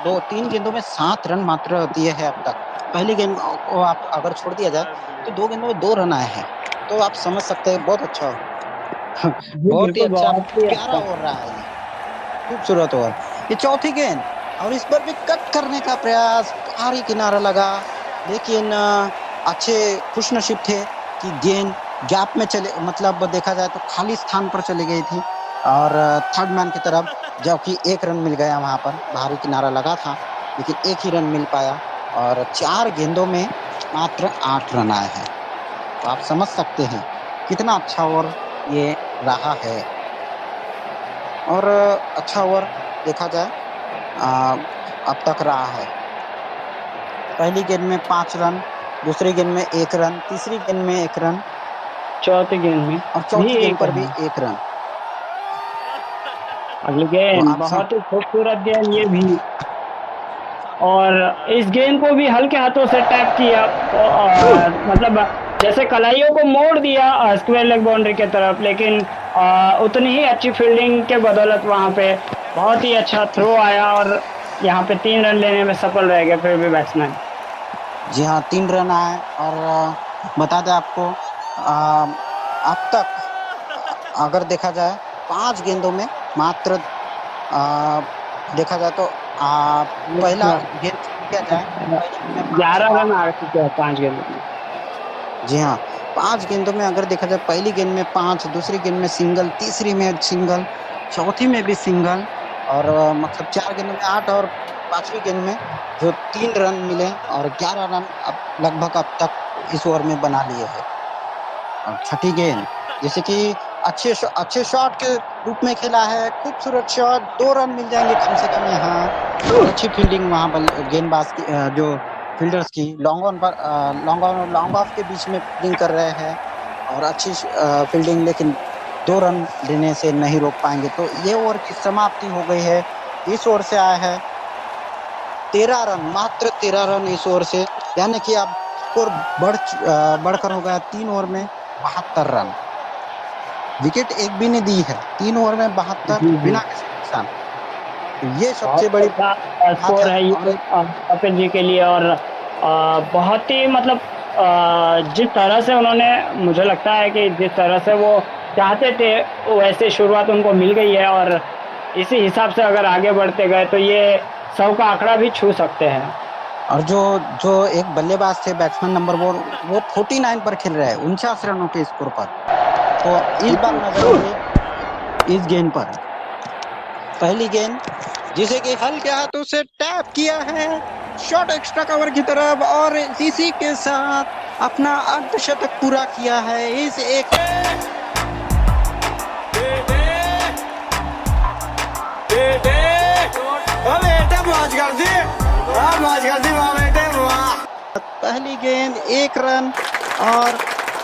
2-3 गेंदों में 7 रन मात्र दिए हैं अब तक। पहली गेंद को आप अगर छोड़ दिया जाए तो 2 गेंदों में 2 रन आए हैं, तो आप समझ सकते हैं बहुत अच्छा बहुत ही अच्छा प्यारा ओवर रहा है, खूबसूरत ओवर। ये चौथी गेंद और इस पर भी कट करने का प्रयास, भारी किनारा लगा, लेकिन अच्छे खुशनसीब थे कि गेंद गैप में चले, मतलब देखा जाए तो खाली स्थान पर चली गई थी और थर्ड मैन की तरफ, जबकि 1 रन मिल गया वहां पर। भारी किनारा लगा था लेकिन 1 ही रन मिल पाया और 4 गेंदों में मात्र 8 रन आए हैं। तो आप समझ सकते हैं कितना अच्छा ओवर ये रहा है। और अच्छा ओवर देखा जाए अब तक रहा है। पहली गेंद में 5 रन, दूसरी गेंद में 1 रन, तीसरी गेंद में 1 रन, चौथी गेंद में और चौथी गेंद पर भी 1 रन। अगली गेंद बहुत ही खूबसूरत गेंद ये भी, और इस गेंद को भी हल्के हाथों से टैप किया, मतलब जैसे कलाइयों को मोड़ दिया स्क्वायर लेग बाउंड्री की तरफ, लेकिन उतनी ही अच्छी फील्डिंग के बदौलत वहां पे बहुत ही अच्छा थ्रो आया और यहाँ पे 3 रन लेने में सफल रह गए फिर भी बैट्समैन। जी हाँ, 3 रन आए। और बता दें आपको अब तक अगर देखा जाए 5 गेंदों में मात्र देखा जाए तो पहला गेंद किया जाए 11 रन आ चुके हैं 5 गेंदों में। जी हाँ, 5 गेंदों में अगर देखा जाए पहली गेंद में 5, दूसरी गेंद में सिंगल, तीसरी में सिंगल, चौथी में भी सिंगल, और मतलब 4 गेंदों में 8 और 5वीं गेंद में जो 3 रन मिले और 11 रन अब लगभग अब तक इस ओवर में बना लिए हैं। और छठी गेंद जैसे कि अच्छे शॉट के रूप में खेला है, खूबसूरत शॉट, 2 रन मिल जाएंगे कम से कम यहाँ। अच्छी फील्डिंग वहाँ गेंदबाज की, जो फील्डर्स की लॉन्ग ऑफ के बीच में फील्डिंग कर रहे हैं और अच्छी फील्डिंग, लेकिन 2 रन लेने से नहीं रोक पाएंगे। तो ये ओवर की समाप्ति हो गई है। इस ओवर से आया है 13 रन, मात्र 13 रन इस ओवर से, यानी कि अब स्कोर बढ़कर हो गया 3 ओवर में 72 रन। विकेट एक भी नहीं दी है 3 ओवर में 72 बिना किसी नुकसान। तो ये सबसे बहुत बड़ी अच्छा बात स्कोर है। है ये और कपिल जी के लिए। और बहुत ही मतलब जिस तरह से उन्होंने, मुझे लगता है कि जिस तरह से वो चाहते थे वैसे शुरुआत उनको मिल गई है, और इसी हिसाब से अगर आगे बढ़ते गए तो ये 100 का आंकड़ा भी छू सकते हैं। और जो जो एक बल्लेबाज थे बैट्समैन नंबर 1, वो 49 पर खेल रहे हैं, 49 रनों के स्कोर पर। तो इस बार नजर होंगे इस गेंद पर। पहली गेंद जिसे कि हल्के हाथों से टैप किया है शॉट एक्स्ट्रा कवर की तरफ, और इसी के साथ अपना अर्धशतक पूरा किया है इस एक। पहली गेंद 1 रन, और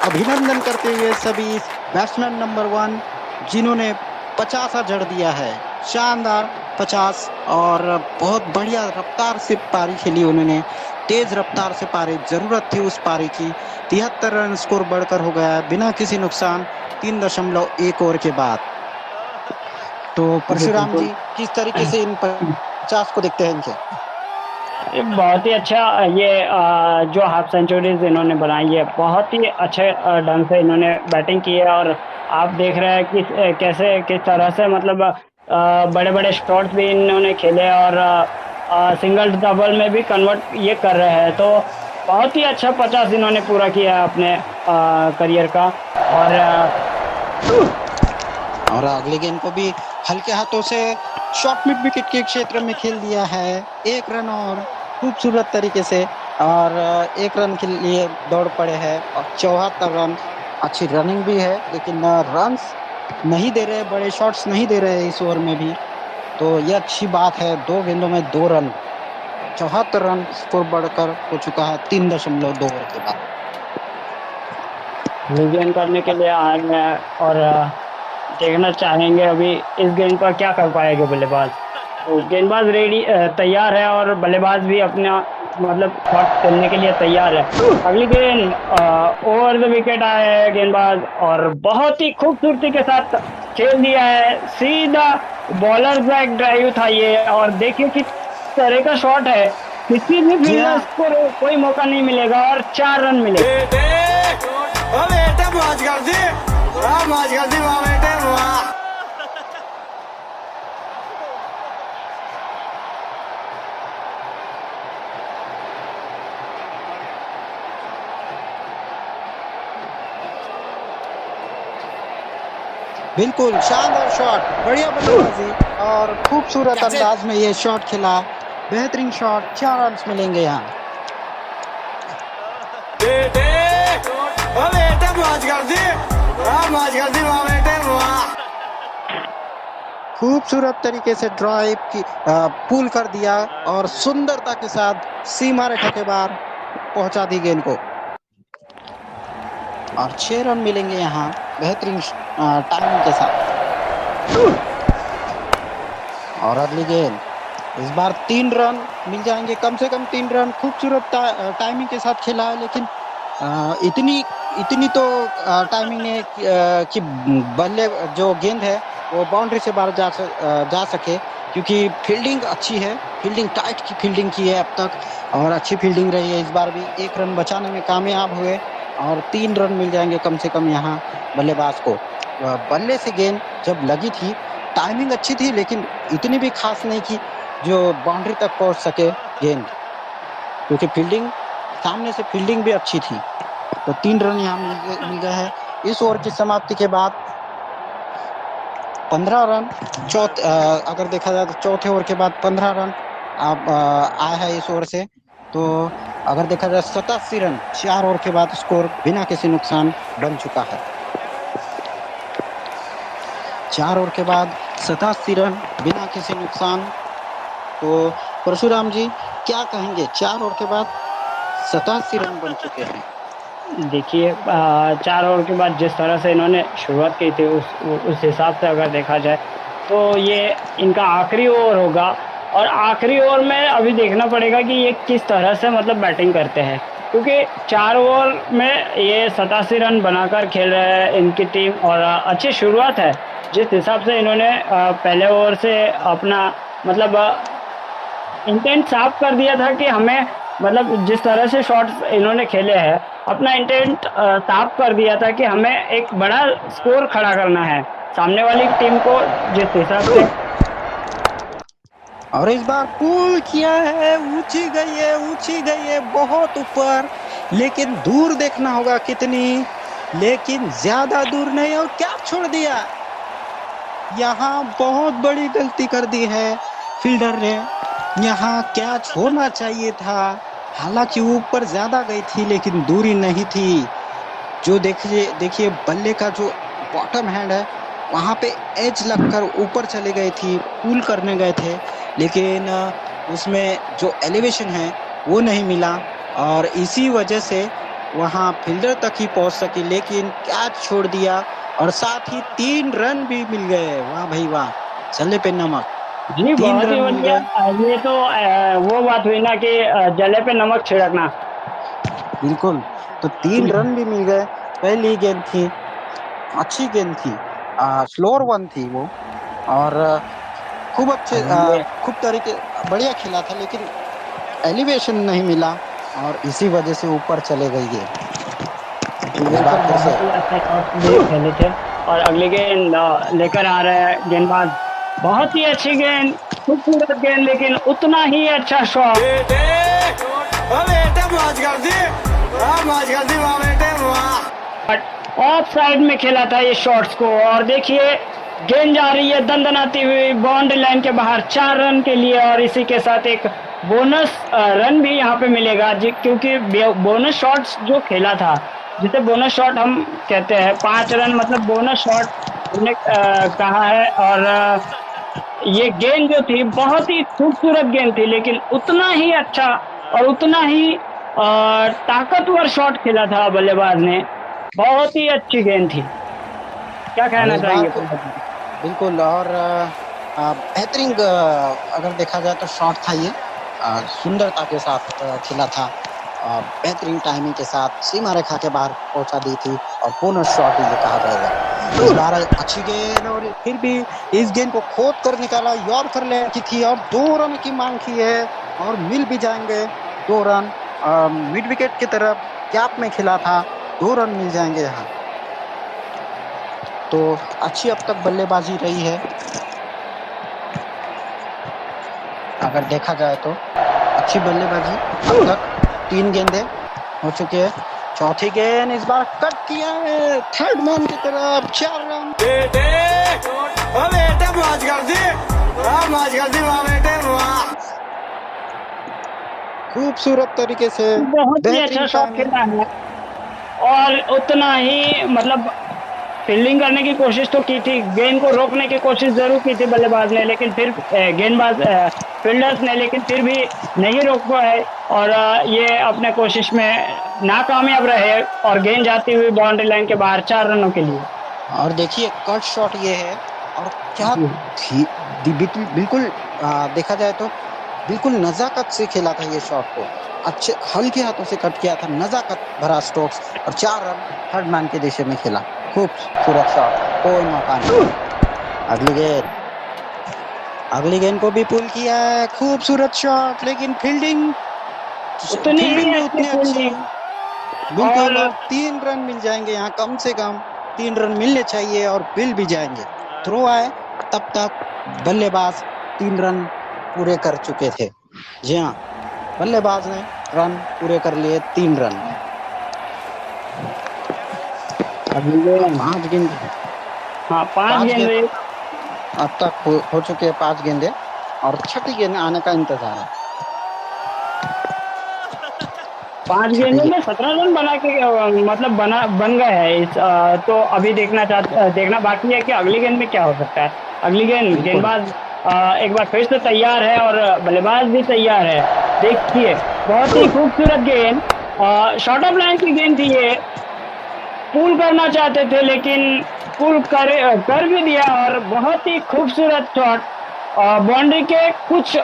अभिनंदन करते हुए सभी बैट्समैन नंबर 1 जिन्होंने 50 जड़ दिया है, शानदार 50, और बहुत बढ़िया रफ्तार से पारी खेली उन्होंने, तेज रफ्तार से पारी, जरूरत थी उस पारी की। 73 रन स्कोर बढ़कर हो गया है बिना किसी नुकसान 3.1 ओवर के बाद। तो परशुराम जी किस तरीके से इन 50 को देखते हैं इनके? बहुत ही अच्छा ये जो हाफ सेंचुरीज इन्होंने बनाई है, बहुत ही अच्छे ढंग से इन्होंने बैटिंग की है। और आप देख रहे हैं कि कैसे किस तरह से मतलब बड़े बड़े शॉट्स भी इन्होंने खेले, और सिंगल डबल में भी कन्वर्ट ये कर रहे हैं। तो बहुत ही अच्छा 50 इन्होंने पूरा किया है अपने करियर का। और अगली गेंद को भी हल्के हाथों से शॉर्ट मिड विकेट के क्षेत्र में खेल दिया है, 1 रन और खूबसूरत तरीके से, और 1 रन के लिए दौड़ पड़े हैं। और 74 रन, अच्छी रनिंग भी है, लेकिन रन्स नहीं दे रहे, बड़े शॉट्स नहीं दे रहे इस ओवर में भी। तो ये अच्छी बात है, 2 गेंदों में 2 रन, 74 रन स्कोर बढ़कर हो चुका है 3.2 ओवर के बाद। गेंद करने के लिए आए हैं, और देखना चाहेंगे अभी इस गेंद पर क्या कर पाएंगे बल्लेबाज। तो गेंदबाज रेडी तैयार है, और बल्लेबाज भी अपना मतलब शॉट खेलने के लिए तैयार है। अगली गेंद ओवर द विकेट आया है गेंदबाज, और बहुत ही खूबसूरती के साथ खेल दिया है, सीधा बॉलर बैक ड्राइव था ये। और देखिए किस तरह का शॉट है, किसी भी फील्डर को कोई मौका नहीं मिलेगा, और 4 रन मिले। बिल्कुल शानदार शॉट, बढ़िया बल्लेबाजी और खूबसूरत अंदाज में ये शॉट खेला, बेहतरीन शॉट, 4 रन मिलेंगे यहाँ। खूबसूरत तरीके से ड्राइव की पुल कर दिया, और सुंदरता के साथ सीमा रेखा के बाहर पहुंचा दी गेंद को, और 6 रन मिलेंगे यहाँ बेहतरीन टाइमिंग के साथ। और अगली गेंद इस बार 3 रन मिल जाएंगे, कम से कम 3 रन। खूबसूरत टाइमिंग के साथ खेला है, लेकिन इतनी तो टाइमिंग ने कि बल्ले जो गेंद है वो बाउंड्री से बाहर जा सके, क्योंकि फील्डिंग अच्छी है, फील्डिंग टाइट की फील्डिंग की है अब तक, और अच्छी फील्डिंग रही है। इस बार भी 1 रन बचाने में कामयाब हुए, और 3 रन मिल जाएंगे कम से कम यहाँ बल्लेबाज को। बल्ले से गेंद जब लगी थी, टाइमिंग अच्छी थी, लेकिन इतनी भी खास नहीं कि जो बाउंड्री तक पहुंच सके गेंद, क्योंकि फील्डिंग सामने से फील्डिंग भी अच्छी थी। तो 3 रन यहाँ मिल गए हैं। इस ओवर की समाप्ति के बाद 15 रन, अगर देखा जाए तो चौथे ओवर के बाद 15 रन आप आया है इस ओवर से। तो अगर देखा जाए 87 रन 4 ओवर के बाद स्कोर बिना किसी नुकसान बन चुका है। 4 ओवर के बाद 87 रन बिना किसी नुकसान। तो परशुराम जी क्या कहेंगे, 4 ओवर के बाद 87 रन बन चुके हैं। देखिए 4 ओवर के बाद जिस तरह से इन्होंने शुरुआत की थी, उस हिसाब से अगर देखा जाए तो ये इनका आखिरी ओवर होगा, और आखिरी ओवर में अभी देखना पड़ेगा कि ये किस तरह से मतलब बैटिंग करते हैं, क्योंकि 4 ओवर में ये 87 रन बनाकर खेल रहे हैं इनकी टीम, और अच्छी शुरुआत है जिस हिसाब से इन्होंने पहले ओवर से अपना मतलब इंटेंट साफ कर दिया था कि हमें मतलब जिस तरह से शॉट्स इन्होंने खेले हैं अपना इंटेंट साफ कर दिया था कि हमें एक बड़ा स्कोर खड़ा करना है सामने वाली टीम को जिस हिसाब से। और इस बार पुल किया है, ऊंची गई है बहुत ऊपर, लेकिन दूर देखना होगा कितनी, लेकिन ज्यादा दूर नहीं और कैच छोड़ दिया। यहाँ बहुत बड़ी गलती कर दी है फील्डर ने, यहाँ कैच होना चाहिए था। हालांकि ऊपर ज्यादा गई थी लेकिन दूरी नहीं थी। जो देखिए बल्ले का जो बॉटम हैंड है वहां पे एज लगकर ऊपर चले गए थी, पुल करने गए थे, लेकिन उसमें जो एलिवेशन है वो नहीं मिला और इसी वजह से वहां फील्डर तक ही पहुंच सके, लेकिन कैच छोड़ दिया और साथ ही 3 रन भी मिल गए। वाह भाई वाह, जले पे नमक। जी 3 बहुत ही रन मिल बढ़िया। गए। ये तो वो बात हुई ना कि जले पे नमक छिड़कना। बिल्कुल, तो 3 रन भी मिल गए। पहली गेंद थी, अच्छी गेंद थी, स्लोअर वन थी वो, और खूब अच्छे बढ़िया खेला था, लेकिन एलिवेशन नहीं मिला और इसी वजह से ऊपर चले गई ये। बहुत ही अच्छा शॉट खेले थे और अगली गेंद लेकर आ रहे हैं गेंदबाज। बहुत ही अच्छी गेंद, खूबसूरत गेंद, लेकिन उतना ही अच्छा शॉट। ऑफ साइड में खेला था ये शॉट्स को और देखिए गेंद जा रही है दंदनाती हुई बाउंड्री लाइन के बाहर 4 रन के लिए और इसी के साथ एक बोनस रन भी यहाँ पे मिलेगा क्योंकि बोनस शॉट्स जो खेला था, जिसे बोनस शॉट हम कहते हैं, 5 रन मतलब बोनस शॉट उन्हें कहा है। और ये गेंद जो थी बहुत ही खूबसूरत गेंद थी, लेकिन उतना ही अच्छा और उतना ही ताकतवर शॉट खेला था बल्लेबाज ने। बहुत ही अच्छी गेंद थी। क्या कहना चाहेंगे? बिल्कुल, और बेहतरीन अगर देखा जाए तो शॉट था ये, सुंदरता के साथ खेला था, बेहतरीन टाइमिंग के साथ सीमा रेखा के बाहर पहुंचा दी थी और बोनस शॉट ये कहा जाएगा। इस बार अच्छी गेंद और फिर भी इस गेंद को खोद कर निकाला, यॉर्कर लेन की थी और 2 रन की मांग की है और मिल भी जाएंगे 2 रन। मिड विकेट की तरफ गैप में खेला था, 2 रन मिल जाएंगे यहाँ। तो अच्छी अब तक बल्लेबाजी रही है अगर देखा जाए तो, अच्छी बल्लेबाजी अब तक। 3 गेंदें हो चुके हैं, चौथी गेंद इस बार कट किया है थर्ड मैन की तरफ, 4 रन। खूबसूरत तरीके से बहुत ही अच्छा शॉट खेला है और उतना ही मतलब फील्डिंग करने की कोशिश तो की थी, गेंद को रोकने की कोशिश जरूर की थी बल्लेबाज ने, लेकिन फिर गेंदबाज फील्डर्स ने, लेकिन फिर भी नहीं रोक पाए और ये अपने कोशिश में नाकामयाब रहे और गेंद जाती हुई बाउंड्री लाइन के बाहर 4 रनों के लिए। और देखिए कट शॉट ये है और क्या थी, बिल्कुल देखा जाए तो बिल्कुल नजाकत से खेला था ये शॉट को, अच्छे हल्के हाथों से कट किया था, नजाकत भरा स्ट्रोक्स और 4 रन थर्ड मैन के दिशा में खेला। खूबसूरत शॉट, कोई मौका नहीं। अगली गेंद को भी पुल किया है, खूबसूरत शॉट, लेकिन फील्डिंग उतनी अच्छी। बिल्कुल, 3 रन मिल जाएंगे यहाँ, कम से कम 3 रन मिलने चाहिए और मिल भी जाएंगे। थ्रो आए तब तक बल्लेबाज 3 रन पूरे कर चुके थे। जी हाँ, बल्लेबाज ने रन पूरे कर लिए, 3 रन। 5 गेंद, हाँ 5 गेंद अब तक हो चुके हैं 5 गेंदे और छठी गेंद आने का इंतजार है। 5 गेंदों में 17 रन बना के मतलब बन गए हैं इस तो अभी देखना बाकी है कि अगली गेंद में क्या हो सकता है। अगली गेंदबाज एक बार फिर से तैयार है और बल्लेबाज भी तैयार है। देखिए बहुत ही खूबसूरत गेंद, शॉर्ट ऑफ लाइन की गेंद थी ये, पुल करना चाहते थे लेकिन पुल कर भी दिया और बहुत ही खूबसूरत शॉट, बाउंड्री के कुछ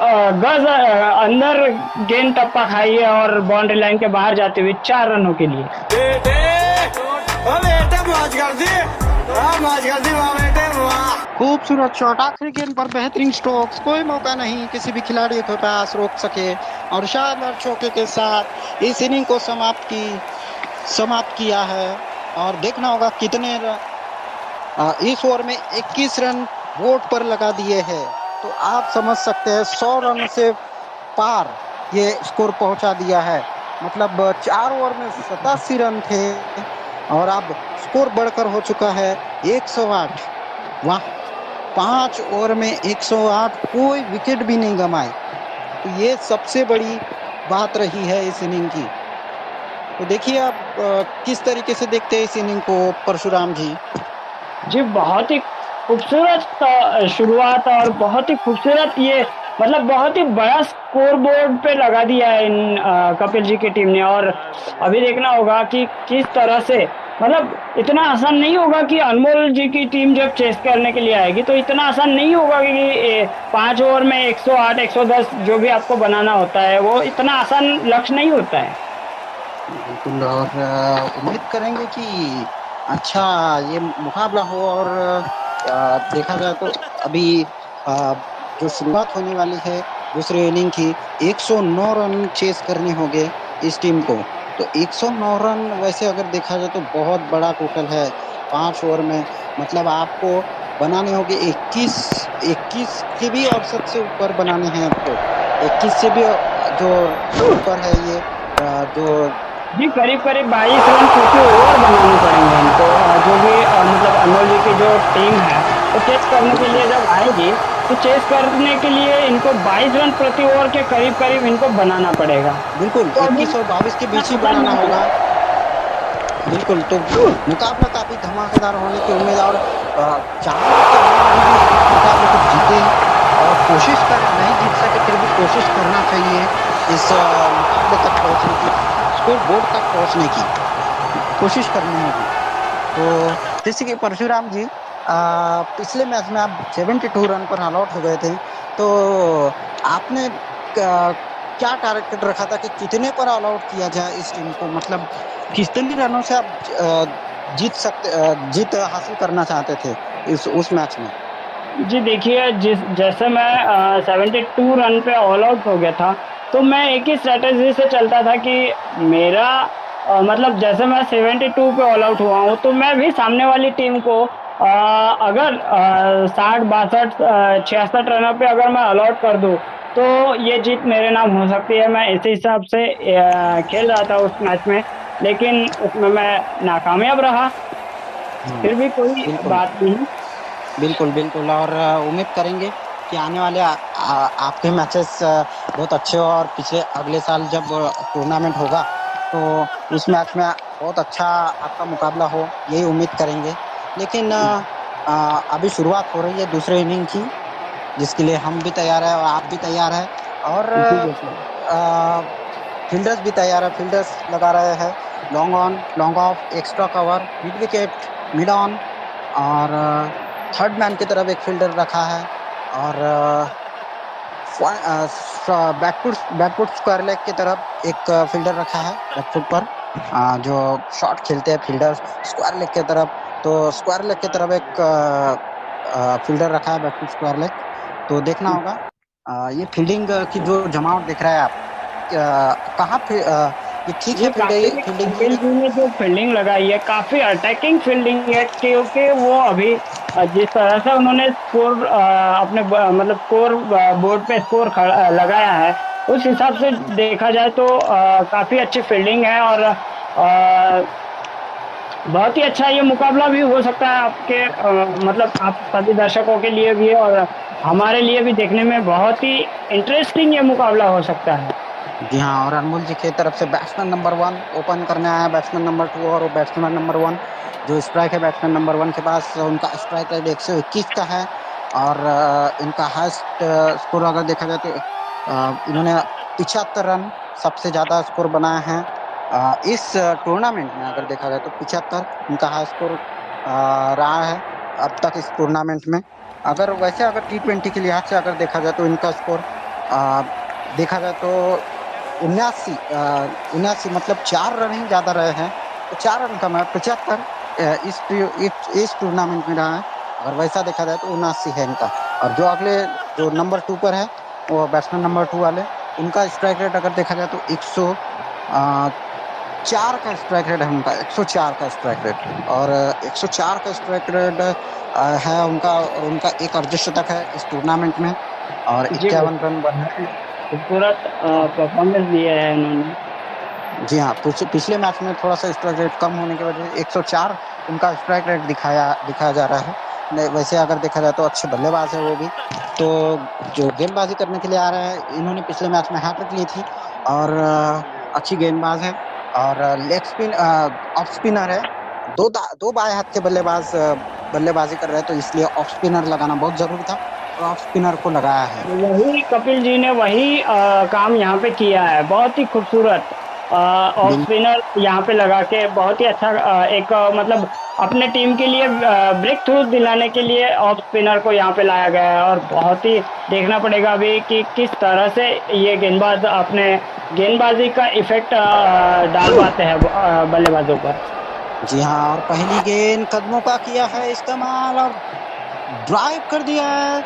गज अंदर गेंद टप्पा खाई है और बाउंड्री लाइन के बाहर जाते हुए 4 रनों के लिए। खूबसूरत शॉट, आखिरी गेंद पर बेहतरीन स्ट्रोक्स, कोई मौका नहीं किसी भी खिलाड़ी के पास रोक सके और शानदार चौके के साथ इस इनिंग को समाप्त किया है। और देखना होगा कितने इस ओवर में 21 रन बोर्ड पर लगा दिए हैं, तो आप समझ सकते हैं 100 रन से पार ये स्कोर पहुंचा दिया है। मतलब 4 ओवर में 87 रन थे और अब स्कोर बढ़कर हो चुका है 108। वाह, 5 ओवर में 108, कोई विकेट भी नहीं गंवाए, तो ये सबसे बड़ी बात रही है इस इनिंग की। तो देखिए आप किस तरीके से देखते हैं इस इनिंग को परशुराम जी? जी बहुत ही खूबसूरत शुरुआत और बहुत ही खूबसूरत ये मतलब बहुत ही बड़ा स्कोर बोर्ड पे लगा दिया है इन कपिल जी की टीम ने। और अभी देखना होगा कि किस तरह से मतलब इतना आसान नहीं होगा कि अनमोल जी की टीम जब चेस करने के लिए आएगी तो इतना आसान नहीं होगा कि 5 ओवर में 108 110 जो भी आपको बनाना होता है वो इतना आसान लक्ष्य नहीं होता है। बिल्कुल, और उम्मीद करेंगे कि अच्छा ये मुकाबला हो। और देखा जाए तो अभी जो शुरुआत होने वाली है दूसरे इनिंग की, 109 रन चेस करने होंगे इस टीम को। तो 109 रन वैसे अगर देखा जाए तो बहुत बड़ा टोटल है 5 ओवर में। मतलब आपको बनाने होंगे 21 के भी औसत से ऊपर बनाने हैं आपको, 21 से भी जो ऊपर है ये जो जी करीब 22 रन प्रति ओवर बनाने पड़ेंगे हमको। जो भी मतलब अनमोल जी की जो टीम है वो चेस करने के लिए जब आएगी तो चेस करने के लिए इनको 22 रन प्रति ओवर के करीब इनको बनाना पड़ेगा। बिल्कुल तो अभी 21 और 22 के बीच ही बनाना होगा। बिल्कुल, तो मुकाबला काफी धमाकेदार होने की उम्मीद। और चाहे तो मुकाबले को जीते और कोशिश कर, नहीं जीत सके फिर भी कोशिश करना चाहिए इस मुकाबले तक पहुंचने की, स्कोर बोर्ड तक पहुंचने की कोशिश करनी होगी। तो जैसे कि परशुराम जी पिछले मैच में आप 72 रन पर ऑल आउट हो गए थे, तो आपने क्या टारगेट रखा था कि कितने पर ऑल आउट किया जाए इस टीम को? मतलब कितने रनों से आप जीत हासिल करना चाहते थे उस मैच में? जी देखिए जैसे मैं 72 रन पे ऑल आउट हो गया था तो मैं एक ही स्ट्रेटेजी से चलता था कि मेरा मतलब जैसे मैं 72 पे ऑल आउट हुआ हूँ तो मैं भी सामने वाली टीम को अगर 60 62 66 रनों पे अगर मैं ऑल आउट कर दूँ तो ये जीत मेरे नाम हो सकती है। मैं इसी हिसाब से खेल रहा था उस मैच में, लेकिन उसमें मैं नाकामयाब रहा। फिर भी कोई बिल्कुल बात नहीं। बिल्कुल, और उम्मीद करेंगे कि आने वाले आपके मैचेस बहुत अच्छे हो और पिछले अगले साल जब टूर्नामेंट होगा तो उस मैच में बहुत अच्छा आपका मुकाबला हो, यही उम्मीद करेंगे। लेकिन अभी शुरुआत हो रही है दूसरे इनिंग की, जिसके लिए हम भी तैयार है और आप भी तैयार है और फील्डर्स भी तैयार है। फील्डर्स लगा रहे हैं long on long off, extra cover, mid wicket, mid on, और थर्ड मैन की तरफ एक फील्डर रखा है और बैकफुट स्क्वायर लेग की तरफ एक फील्डर रखा है बैकफुट पर, जो शॉट खेलते हैं फील्डर्स स्क्वायर लेग की तरफ। तो स्क्वायर लेग की तरफ एक फील्डर रखा है बैकफुट स्क्वायर लेग। तो देखना होगा ये फील्डिंग की जो जमावट दिख रहा है आप कहाँ पे ये ठीक है फील्डिंग कपिल जी ने जो फील्डिंग लगाई है काफी अटैकिंग फील्डिंग है, क्योंकि वो अभी जिस तरह से उन्होंने स्कोर अपने मतलब स्कोर बोर्ड पे स्कोर लगाया है उस हिसाब से देखा जाए तो काफी अच्छी फील्डिंग है। और बहुत ही अच्छा ये मुकाबला भी हो सकता है आपके मतलब आप सभी दर्शकों के लिए भी और हमारे लिए भी देखने में बहुत ही इंटरेस्टिंग ये मुकाबला हो सकता है। जी हाँ, और अनमोल जी की तरफ से बैट्समैन नंबर 1 ओपन करने आया, बैट्समैन नंबर 2 और बैट्समैन नंबर 1 जो स्ट्राइक है बैट्समैन नंबर 1 के पास, उनका स्ट्राइक रेट 121 का है और इनका हाईएस्ट स्कोर अगर देखा जाए तो इन्होंने 75 रन सबसे ज़्यादा स्कोर बनाए हैं इस टूर्नामेंट में। अगर देखा जाए तो 75 इनका हाई स्कोर रहा है अब तक इस टूर्नामेंट में। अगर वैसे अगर T20 के लिहाज से अगर देखा जाए तो इनका स्कोर देखा जाए तो 79 मतलब 4 रन ही ज़्यादा रहे हैं, तो 4 रन कम है। 75 इस टूर्नामेंट में रहा है। अगर वैसा देखा जाए तो 79 है इनका। और जो अगले जो नंबर 2 पर है वो बैट्समैन नंबर 2 वाले, उनका स्ट्राइक रेट अगर देखा जाए तो 104 का स्ट्राइक रेट है उनका, 104 का स्ट्राइक रेट। और 104 का स्ट्राइक रेट है उनका, और उनका एक अर्धशतक है इस टूर्नामेंट में, और 51 रन बना है। खूबसूरत परफॉर्मेंस दिया है इन्होंने। जी हाँ, पिछले मैच में थोड़ा सा स्ट्राइक रेट कम होने की वजह से 104 उनका स्ट्राइक रेट दिखाया जा रहा है। वैसे अगर देखा जाए तो अच्छे बल्लेबाज है वो भी। तो जो गेंदबाजी करने के लिए आ रहे हैं, इन्होंने पिछले मैच में हैट्रिक ली थी और अच्छी गेंदबाज है। और लेग स्पिन ऑफ स्पिनर है, दो बाएं हाथ के बल्लेबाज बल्लेबाजी कर रहे हैं, तो इसलिए ऑफ स्पिनर लगाना बहुत जरूरी था और ऑफ स्पिनर को लगाया है। वही कपिल जी ने वही काम यहाँ पे किया है, बहुत ही खूबसूरत ऑफ स्पिनर यहाँ पे लगा के बहुत ही अच्छा एक मतलब अपने टीम के लिए ब्रेक थ्रू दिलाने के लिए ऑफ स्पिनर को यहाँ पे लाया गया है। और बहुत ही देखना पड़ेगा अभी कि किस तरह से ये गेंदबाज अपने गेंदबाजी का इफेक्ट डाल पाते हैं बल्लेबाजों पर। जी हाँ, और पहली गेंद कदमों का किया है इस्तेमाल और ड्राइव कर दिया है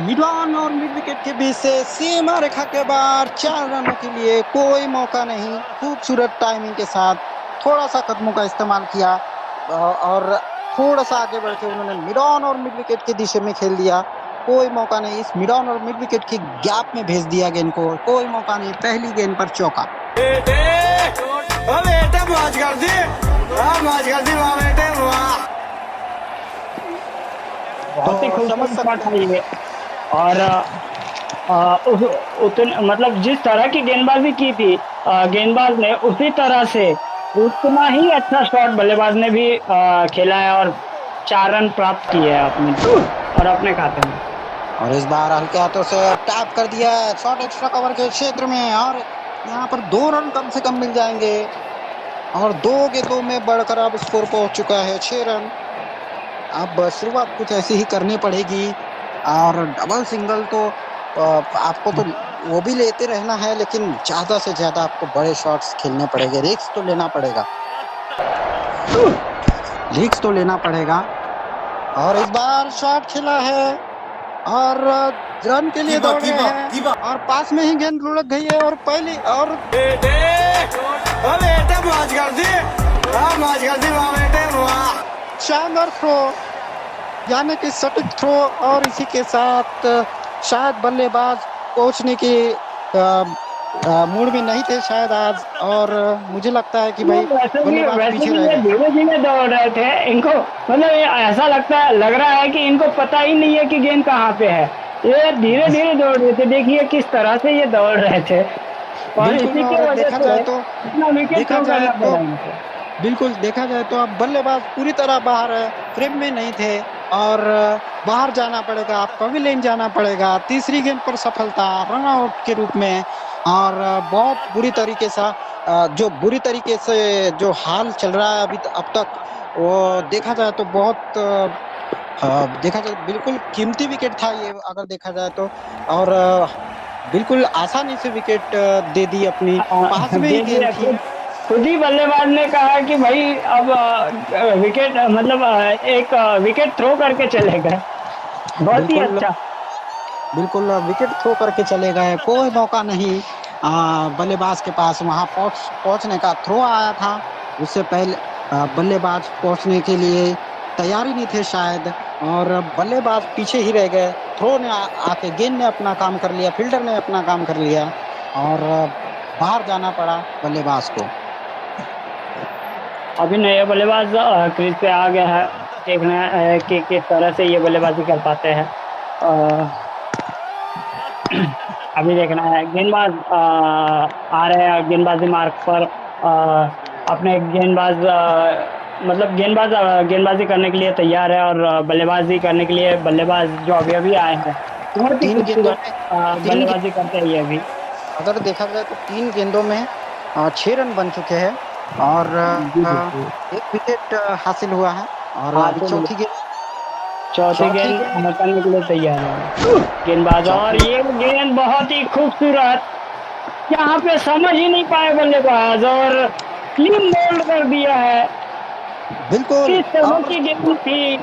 मिड ऑन और मिड विकेट के बीच से सीमा रेखा के बाहर। 4 रनों के लिए कोई मौका नहीं। खूबसूरत टाइमिंग के साथ थोड़ा सा कदमों का इस्तेमाल किया और थोड़ा सा आगे बढ़ के उन्होंने मिड ऑन और मिड विकेट की दिशा में खेल दिया। कोई मौका नहीं, इस मिड ऑन और मिड विकेट की गैप में भेज दिया गेंद को, कोई मौका नहीं। पहली गेंद पर चौका। बहुत ही खूबसूरत है ये। और मतलब जिस तरह की गेंदबाजी की थी गेंदबाज ने, उसी तरह से उतना ही अच्छा शॉट बल्लेबाज ने भी खेला है और 4 रन प्राप्त किए हैं अपने खाते में। और इस बार हल्के हाथों से टैप कर दिया है शॉट एक्स्ट्रा कवर के क्षेत्र में, और यहाँ पर 2 रन कम से कम मिल जाएंगे। और 2 गेंदों में बढ़कर अब स्कोर पहुंच चुका है 6 रन। अब शुरुआत कुछ ऐसी ही करनी पड़ेगी और डबल सिंगल तो आपको तो वो भी लेते रहना है, लेकिन ज्यादा से ज्यादा आपको बड़े शॉट्स खेलने पड़ेंगे। रिस्क तो लेना पड़ेगा। और इस बार शॉट खेला है और रन के लिए दौड़ रहे हैं और पास में ही गेंद लुढ़क गई है और पहली और शानदार थ्रो, यानी कि सटीक थ्रो। और इसी के साथ शायद बल्लेबाज पहुंचने की मूड में नहीं थे शायद आज, और मुझे लगता है कि भाई बल्लेबाज पीछे रह गए। धीरे दौड़ रहे थे इनको, मतलब ऐसा लग रहा है कि इनको पता ही नहीं है कि गेंद कहाँ पे है। ये धीरे दौड़ रहे थे, देखिए किस तरह से ये दौड़ रहे थे। और इसी की वजह से इतना विकेट देखा जाए तो अब बल्लेबाज पूरी तरह बाहर है, फ्रेम में नहीं थे और बाहर जाना पड़ेगा, आपको भी लेन जाना पड़ेगा। तीसरी गेंद पर सफलता रन आउट के रूप में। और बहुत बुरी तरीके से जो हाल चल रहा है अभी अब तक, वो देखा जाए तो बहुत बिल्कुल कीमती विकेट था ये अगर देखा जाए तो। और बिल्कुल आसानी से विकेट दे दी अपनी, पास में ही गेंद थी। खुद ही बल्लेबाज ने कहा कि भाई अब विकेट मतलब एक विकेट थ्रो करके चले गए। बहुत ही अच्छा, बिल्कुल विकेट थ्रो करके चले गए। कोई मौका नहीं बल्लेबाज के पास वहां पहुंचने का। थ्रो आया था, उससे पहले बल्लेबाज पहुंचने के लिए तैयारी नहीं थे शायद, और बल्लेबाज पीछे ही रह गए। थ्रो ने आके गेंद ने अपना काम कर लिया, फील्डर ने अपना काम कर लिया और बाहर जाना पड़ा बल्लेबाज को। अभी नया बल्लेबाज क्रीज पे आ गया है, देखना है कि किस तरह से ये बल्लेबाजी कर पाते हैं। अभी देखना है गेंदबाज आ रहे हैं गेंदबाजी मार्ग पर। अपने गेंदबाजी करने के लिए तैयार है और बल्लेबाजी करने के लिए बल्लेबाज जो अभी आए हैं बल्लेबाजी करते हैं। ये अभी अगर देखा जाए तो 3 गेंदों में 6 रन बन चुके हैं और 1 विकेट हासिल हुआ है। और चौथी गेंद करने के लिए तैयार है गेंदबाज। और ये गेंद बहुत ही खूबसूरत, यहाँ पे समझ ही नहीं पाए बल्लेबाज और क्लीन बोल्ड कर दिया है। बिल्कुल। किस तरह और की गेम थी।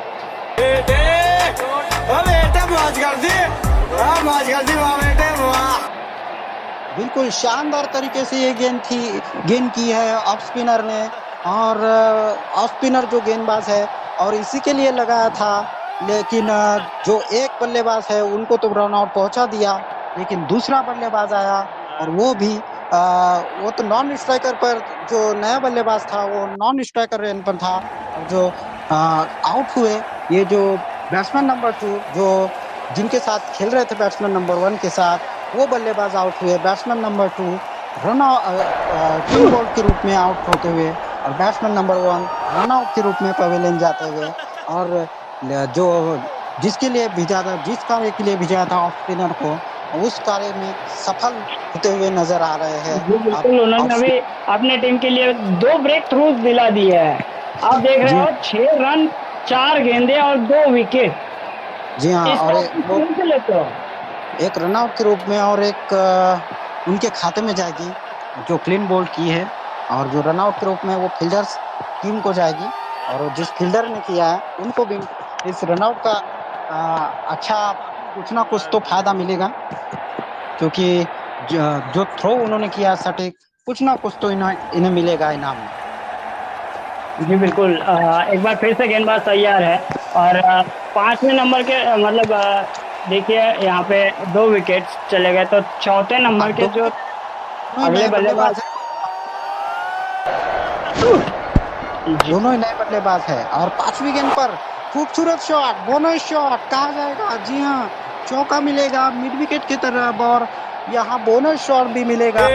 बिल्कुल शानदार तरीके से ये गेंद की है ऑफ स्पिनर ने। और ऑफ स्पिनर जो गेंदबाज है और इसी के लिए लगाया था, लेकिन जो एक बल्लेबाज है उनको तो रन आउट पहुंचा दिया, लेकिन दूसरा बल्लेबाज आया और वो तो नॉन स्ट्राइकर पर, जो नया बल्लेबाज था वो नॉन स्ट्राइकर रेन पर था। और जो आउट हुए, ये जो बैट्समैन नंबर 2 जो जिनके साथ खेल रहे थे बैट्समैन नंबर 1 के साथ, वो बल्लेबाज आउट हुए। बैट्समैन नंबर 2 क्लीन बॉल के रूप में आउट होते हुए और बैट्समैन नंबर 1 रन आउट के रूप में पवेलियन जाते हुए। और जो जिस कार्य के लिए भेजा था ऑफ स्पिनर को, उस कार्य में सफल होते हुए नजर आ रहे हैं। जी बिल्कुल, उन्होंने अभी अपने टीम के लिए 2 ब्रेक थ्रूज दिला दिए हैं। आप देख रहे हो 6 रन 4 गेंदे और 2 विकेट। जी हाँ, और एक रन आउट के रूप में और एक उनके खाते में जाएगी जो क्लीन बोल्ड की है, और जो रन आउट के रूप में वो फील्डर्स टीम को जाएगी। और जिस फील्डर ने किया है उनको भी इस रन आउट का अच्छा कुछ ना कुछ तो फायदा मिलेगा, क्योंकि जो थ्रो उन्होंने किया सटीक, कुछ ना कुछ तो इन्हें मिलेगा इनाम में। जी बिल्कुल, एक बार फिर से गेंदबाज तैयार है और 5वें नंबर के मतलब देखिए यहाँ पे 2 विकेट चले गए, तो चौथे नंबर के जो अगले बल्लेबाज दोनों ही नए बल्लेबाज है। और 5वीं गेंद पर खूबसूरत शॉट, बोनस शॉट कहा जाएगा। जी हाँ, चौका मिलेगा मिड विकेट की तरफ और यहाँ बोनस शॉट भी मिलेगा।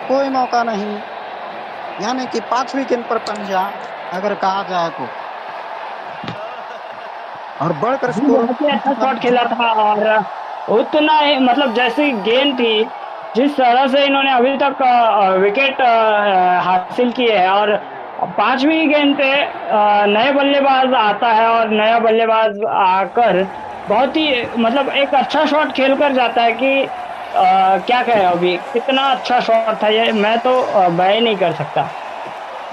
कोई मौका नहीं, यानी कि 5वीं गेंद पर पंजा अगर कहा जाए तो। और बढ़कर स्कोर अच्छा शॉट खेला था और उतना ही मतलब जैसी गेंद थी, जिस तरह से इन्होंने अभी तक विकेट हासिल किए है, और 5वीं गेंद पे नए बल्लेबाज आता है और नया बल्लेबाज आकर बहुत ही मतलब एक अच्छा शॉट खेल कर जाता है कि क्या कहे, अभी कितना अच्छा शॉट था ये, मैं तो बयान नहीं कर सकता।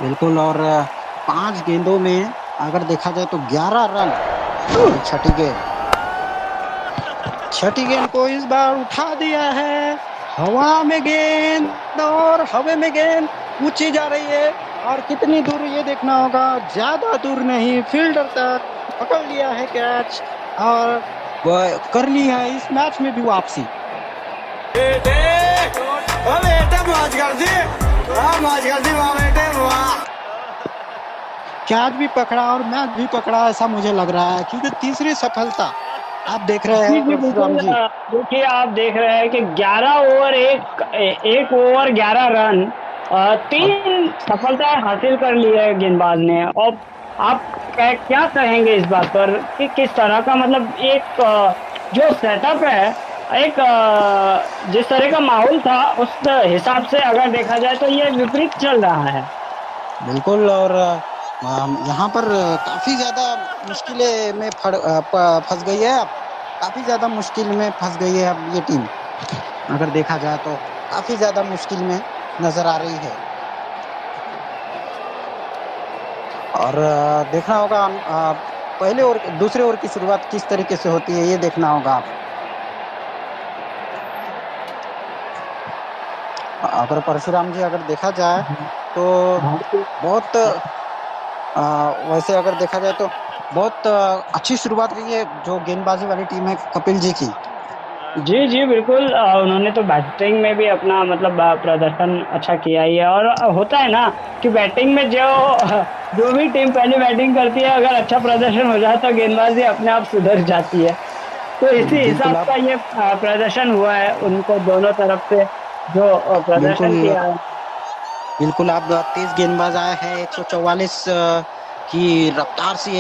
बिल्कुल। और 5 गेंदों में अगर देखा जाए तो 11 रन। छठी गेंद को इस बार उठा दिया है, हवा में गेंद और हवा में गेंद ऊंची जा रही है। और कितनी दूर ये देखना होगा, ज्यादा दूर नहीं, फील्डर तक पकड़ लिया है कैच और कर ली है इस मैच में भी वापसी। कैच भी पकड़ा और मैच भी पकड़ा, ऐसा मुझे लग रहा है, क्योंकि तीसरी सफलता आप देख रहे हैं। देखिए आप देख रहे हैं कि 11 ओवर एक ओवर 11 रन, 3 सफलताएं हासिल कर ली है गेंदबाज ने। और आप क्या कहेंगे इस बात पर कि किस तरह का मतलब एक जो सेटअप है, एक जिस तरह का माहौल था उस हिसाब से अगर देखा जाए तो ये विपरीत चल रहा है। बिल्कुल। और यहाँ पर काफी ज्यादा मुश्किलें में फंस गई है, अब काफी ज्यादा मुश्किल में फंस गई है अब ये टीम, अगर देखा जाए तो काफी ज्यादा मुश्किल में नजर आ रही है। और देखना होगा पहले और दूसरे ओवर की शुरुआत किस तरीके से होती है, ये देखना होगा आप। अगर परशुराम जी अगर देखा जाए तो बहुत वैसे अगर देखा जाए तो बहुत अच्छी शुरुआत रही है जो गेंदबाजी वाली टीम है कपिल जी की। जी बिल्कुल, उन्होंने तो बैटिंग में भी अपना मतलब प्रदर्शन अच्छा किया ही है। और होता है ना कि बैटिंग में जो भी टीम पहले बैटिंग करती है, अगर अच्छा प्रदर्शन हो जाए तो गेंदबाजी अपने आप सुधर जाती है। तो इसी हिसाब का ये प्रदर्शन हुआ है उनको दोनों तरफ से जो प्रदर्शन किया है। बिल्कुल। आप तेज गेंदबाज आए हैं, 144 की रफ्तार से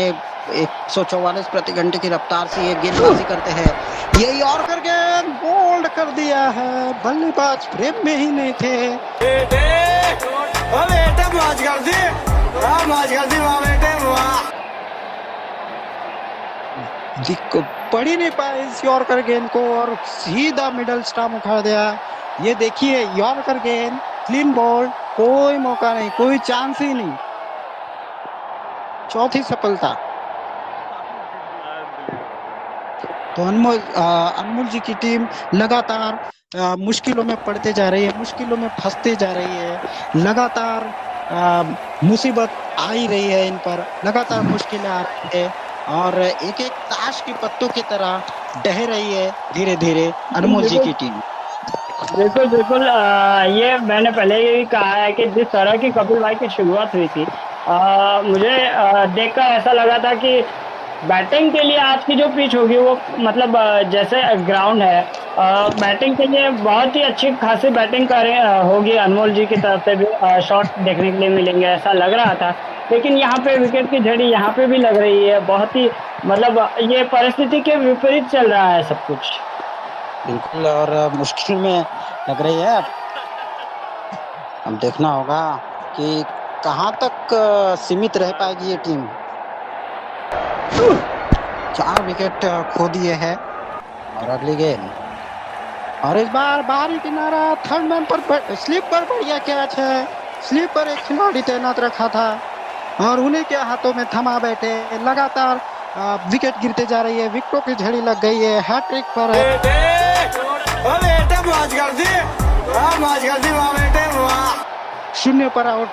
144 प्रति घंटे की रफ्तार से ये गेंदबाजी करते हैं। ये यॉर्कर गेंद बोल्ड कर दिया है, बल्लेबाज फ्रेम में ही नहीं थे। पढ़ ही नहीं पाए इस यॉर्कर गेंद को और सीधा मिडल स्टंप उखाड़ दिया। ये देखिए यॉर्कर गेंद क्लीन बॉल, कोई मौका नहीं, कोई चांस ही नहीं। चौथी सफलता। तो अनमोल जी की टीम लगातार मुश्किलों में पड़ते जा रही है, मुश्किलों में फंसते जा रही है। लगातार मुसीबत आ ही रही है इन पर, लगातार मुश्किलें आ रही है और एक एक ताश की पत्तों की तरह ढह रही है धीरे धीरे अनमोल जी की टीम। बिल्कुल बिल्कुल, ये मैंने पहले ही कहा है कि जिस तरह की कपिल भाई की शुरुआत हुई थी, मुझे देखकर ऐसा लगा था कि बैटिंग के लिए आज की जो पिच होगी वो मतलब जैसे ग्राउंड है, बैटिंग के लिए बहुत ही अच्छी खासी बैटिंग होगी अनमोल जी की तरफ से भी, शॉट देखने के लिए मिलेंगे ऐसा लग रहा था। लेकिन यहाँ पे विकेट की झड़ी यहाँ पे भी लग रही है, बहुत ही मतलब ये परिस्थिति के विपरीत चल रहा है सब कुछ। बिल्कुल, और मुश्किल में लग रही है। अब देखना होगा कि कहां तक सीमित रह पाएगी ये टीम। 4 विकेट खो दिए हैं और अगली गेंद, और इस बार बाहरी किनारा, थर्ड मैन पर स्लिप पर बढ़िया कैच है। स्लिप पर एक खिलाड़ी तैनात रखा था और उन्हीं के हाथों में थमा बैठे। लगातार विकेट गिरते जा रही है, विकेटों की झड़ी लग गई है। हैट्रिक पर है। 0 पर आउट,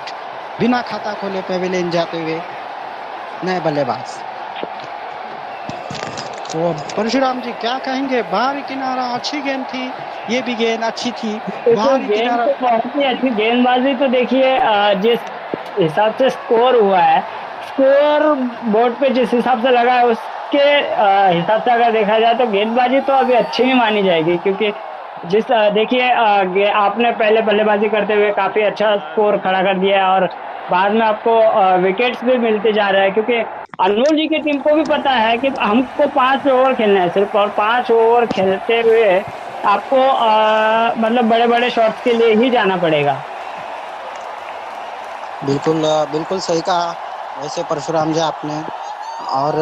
बिना खाता खोले पेविलियन जाते हुए नए बल्लेबाज। तो परशुराम जी क्या कहेंगे? बाहरी किनारा अच्छी गेंद थी, ये भी गेंद अच्छी थी। बाहरी किनारा तो बहुत ही अच्छी गेंदबाजी। तो देखिए जिस हिसाब से स्कोर हुआ है, स्कोर बोर्ड पे जिस हिसाब से लगा है उसके हिसाब से अगर देखा जाए तो गेंदबाजी तो अभी अच्छी ही मानी जाएगी, क्योंकि जिस देखिए आपने पहले बल्लेबाजी करते हुए काफी अच्छा स्कोर खड़ा कर दिया है और बाद में आपको विकेट्स भी मिलते जा रहे हैं, क्योंकि अनमोल जी की टीम को भी पता है कि हमको 5 ओवर खेलना है सिर्फ, और 5 ओवर खेलते हुए आपको मतलब बड़े बड़े शॉट्स के लिए ही जाना पड़ेगा। बिल्कुल बिल्कुल सही कहा वैसे परशुराम जी आपने, और